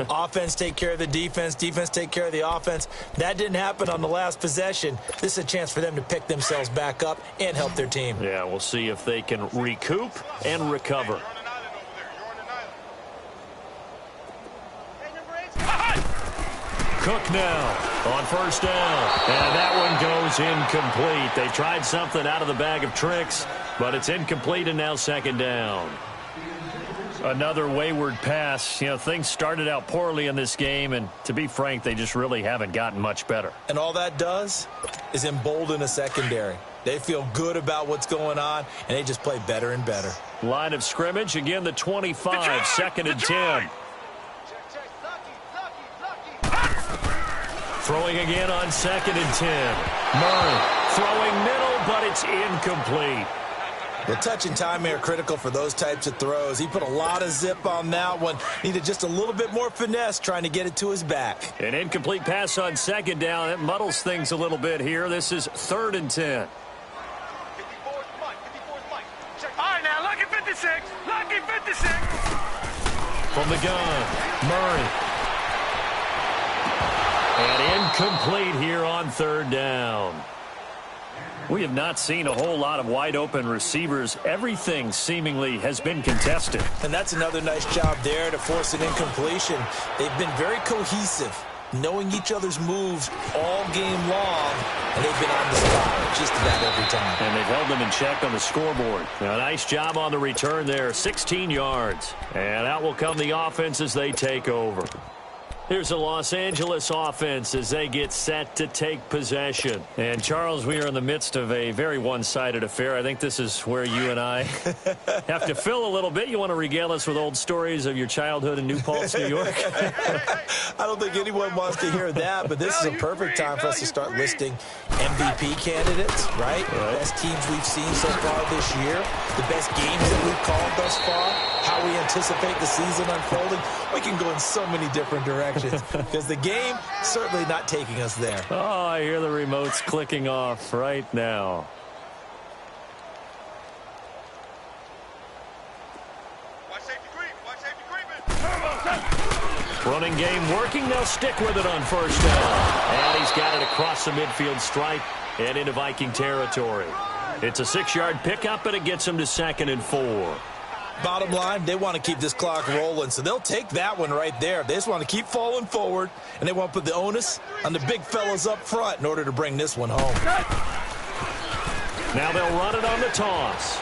Offense take care of the defense, defense take care of the offense. That didn't happen on the last possession. This is a chance for them to pick themselves back up and help their team. Yeah, we'll see if they can recoup and recover. Cook now on 1st down. And that one goes incomplete. They tried something out of the bag of tricks, but it's incomplete and now 2nd down. Another wayward pass. You know, things started out poorly in this game, and to be frank, they just really haven't gotten much better. And all that does is embolden a secondary. They feel good about what's going on, and they just play better and better. Line of scrimmage, again the 25, 2nd and 10. Throwing again on 2nd and 10. Murray throwing middle, but it's incomplete. The touch and time are critical for those types of throws. He put a lot of zip on that one. Needed just a little bit more finesse trying to get it to his back. An incomplete pass on 2nd down. It muddles things a little bit here. This is 3rd and 10. All right, now, lucky 56. Lucky 56. From the gun, Murray. And incomplete here on 3rd down. We have not seen a whole lot of wide-open receivers. Everything seemingly has been contested. And that's another nice job there to force an incompletion. They've been very cohesive, knowing each other's moves all game long, and they've been on the spot just about every time. And they've held them in check on the scoreboard. Now, nice job on the return there, 16 yards. And out will come the offense as they take over. Here's the Los Angeles offense as they get set to take possession. And, Charles, we are in the midst of a very one-sided affair. I think this is where you and I have to fill a little bit. You want to regale us with old stories of your childhood in New Paltz, New York? I don't think anyone wants to hear that, but this is a perfect time for us to start listing MVP candidates, right? The best teams we've seen so far this year, the best games that we've called thus far, how we anticipate the season unfolding. We can go in so many different directions because the game certainly not taking us there. Oh, I hear the remotes clicking off right now. Running game working. They'll stick with it on 1st down. And he's got it across the midfield stripe and into Viking territory. It's a 6-yard pickup, and it gets him to 2nd and 4. Bottom line, they want to keep this clock rolling, so they'll take that one right there. They just want to keep falling forward, and they want to put the onus on the big fellas up front in order to bring this one home. Now they'll run it on the toss.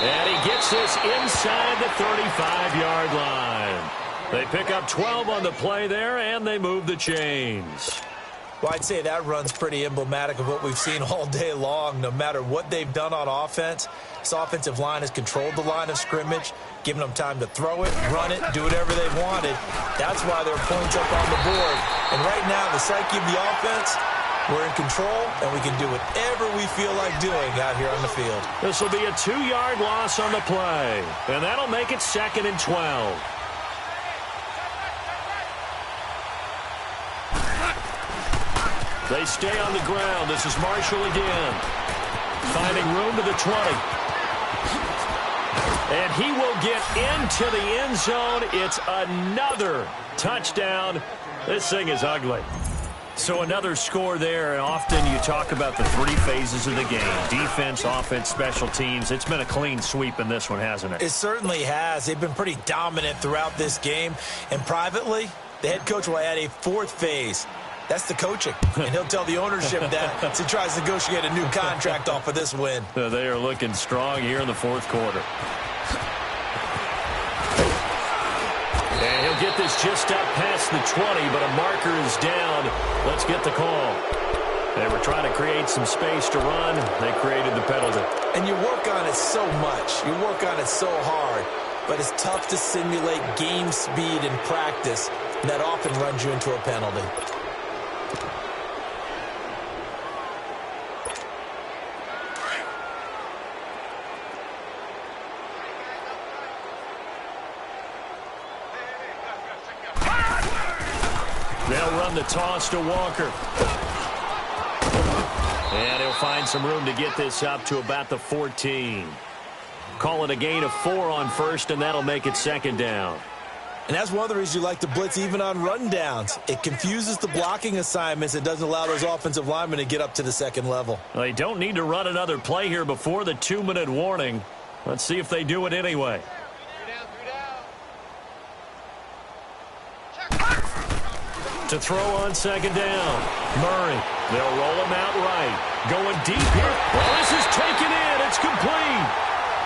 And he gets this inside the 35-yard line. They pick up 12 on the play there, and they move the chains. Well, I'd say that run's pretty emblematic of what we've seen all day long. No matter what they've done on offense, this offensive line has controlled the line of scrimmage, giving them time to throw it, run it, do whatever they wanted. That's why there are points up on the board. And right now, the psyche of the offense, we're in control, and we can do whatever we feel like doing out here on the field. This will be a 2-yard loss on the play, and that'll make it 2nd and 12. They stay on the ground. This is Marshall again. Finding room to the 20. And he will get into the end zone. It's another touchdown. This thing is ugly. So another score there, and often you talk about the three phases of the game: defense, offense, special teams. It's been a clean sweep in this one, hasn't it? It certainly has. They've been pretty dominant throughout this game. And privately, the head coach will add a fourth phase. That's the coaching. And he'll tell the ownership that as he tries to negotiate a new contract off of this win. They are looking strong here in the fourth quarter. And he'll get this just up past the 20, but a marker is down. Let's get the call. They were trying to create some space to run. They created the penalty. And you work on it so much. You work on it so hard. But it's tough to simulate game speed in practice. And that often runs you into a penalty. They'll run the toss to Walker. And he'll find some room to get this up to about the 14. Call it a gain of 4 on first, and that'll make it second down. And that's one of the reasons you like to blitz even on rundowns. It confuses the blocking assignments. It doesn't allow those offensive linemen to get up to the second level. Well, they don't need to run another play here before the 2-minute warning. Let's see if they do it anyway. To throw on second down. Murray. They'll roll him out right. Going deep here. Well, this is taken in. It's complete.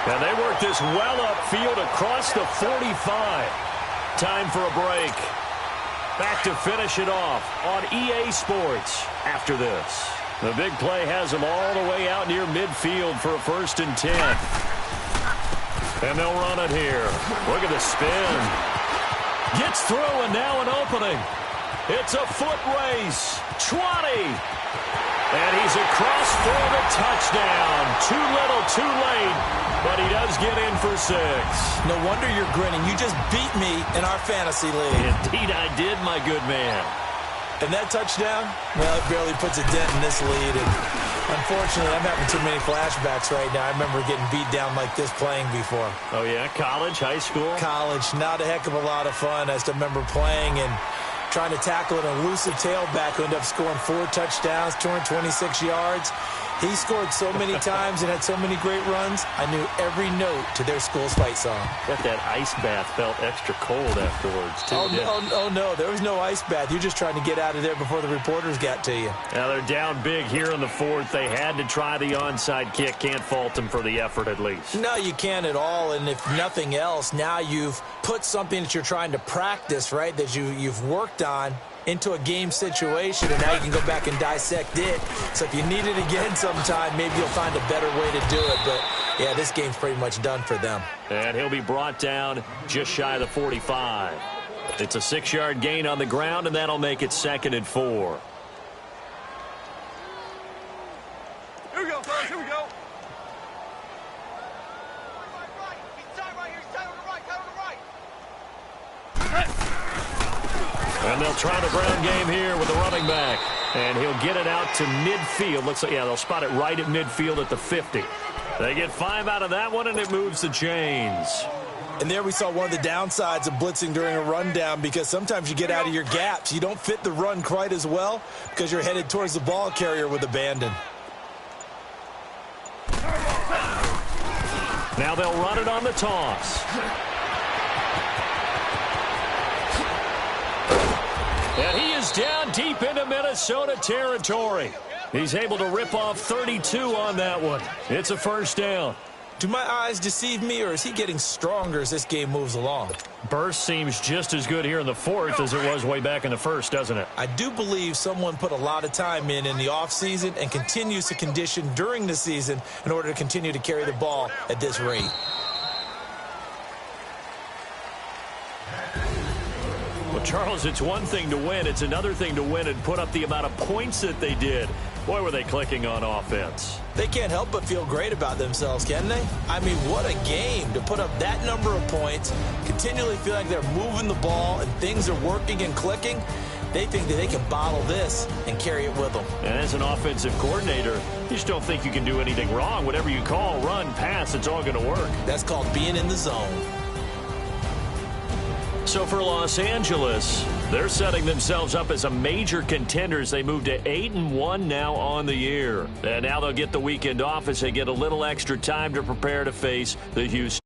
And they work this well upfield across the 45. Time for a break. Back to finish it off on EA Sports after this. The big play has them all the way out near midfield for a 1st and 10. And they'll run it here. Look at the spin. Gets through, and now an opening. It's a foot race. 20. And he's across for the touchdown. Too little, too late. But he does get in for 6. No wonder you're grinning. You just beat me in our fantasy league. Indeed I did, my good man. And that touchdown, well, it barely puts a dent in this lead. And unfortunately, I'm having too many flashbacks right now. I remember getting beat down like this playing before. Oh, yeah? College, high school? College. Not a heck of a lot of fun. I just remember playing and trying to tackle an elusive tailback who ended up scoring 4 touchdowns, 226 yards. He scored so many times and had so many great runs, I knew every note to their school's fight song. Bet that ice bath felt extra cold afterwards, too. Oh, no, there was no ice bath. You're just trying to get out of there before the reporters got to you. Now they're down big here in the 4th. They had to try the onside kick. Can't fault them for the effort, at least. No, you can't at all. And if nothing else, now you've put something that you're trying to practice, right, that you've worked on into a game situation, and now you can go back and dissect it. So if you need it again sometime, maybe you'll find a better way to do it. But, yeah, this game's pretty much done for them. And he'll be brought down just shy of the 45. It's a 6-yard gain on the ground, and that'll make it 2nd and 4. Here we go, fellas. Here we go. And they'll try the ground game here with the running back. And he'll get it out to midfield. Looks like, yeah, they'll spot it right at midfield at the 50. They get 5 out of that one, and it moves the chains. And there we saw one of the downsides of blitzing during a rundown, because sometimes you get out of your gaps. You don't fit the run quite as well because you're headed towards the ball carrier with abandon. Now they'll run it on the toss. And he is down deep into Minnesota territory. He's able to rip off 32 on that one. It's a 1st down. Do my eyes deceive me, or is he getting stronger as this game moves along? Burst seems just as good here in the 4th as it was way back in the 1st, doesn't it? I do believe someone put a lot of time in the offseason and continues to condition during the season in order to continue to carry the ball at this rate. Well, Charles, it's one thing to win. It's another thing to win and put up the amount of points that they did. Boy, were they clicking on offense. They can't help but feel great about themselves, can they? I mean, what a game to put up that number of points, continually feel like they're moving the ball and things are working and clicking. They think that they can bottle this and carry it with them. And as an offensive coordinator, you just don't think you can do anything wrong. Whatever you call, run, pass, it's all going to work. That's called being in the zone. So for Los Angeles, they're setting themselves up as a major contender as they move to 8-1 now on the year. And now they'll get the weekend off as they get a little extra time to prepare to face the Houston.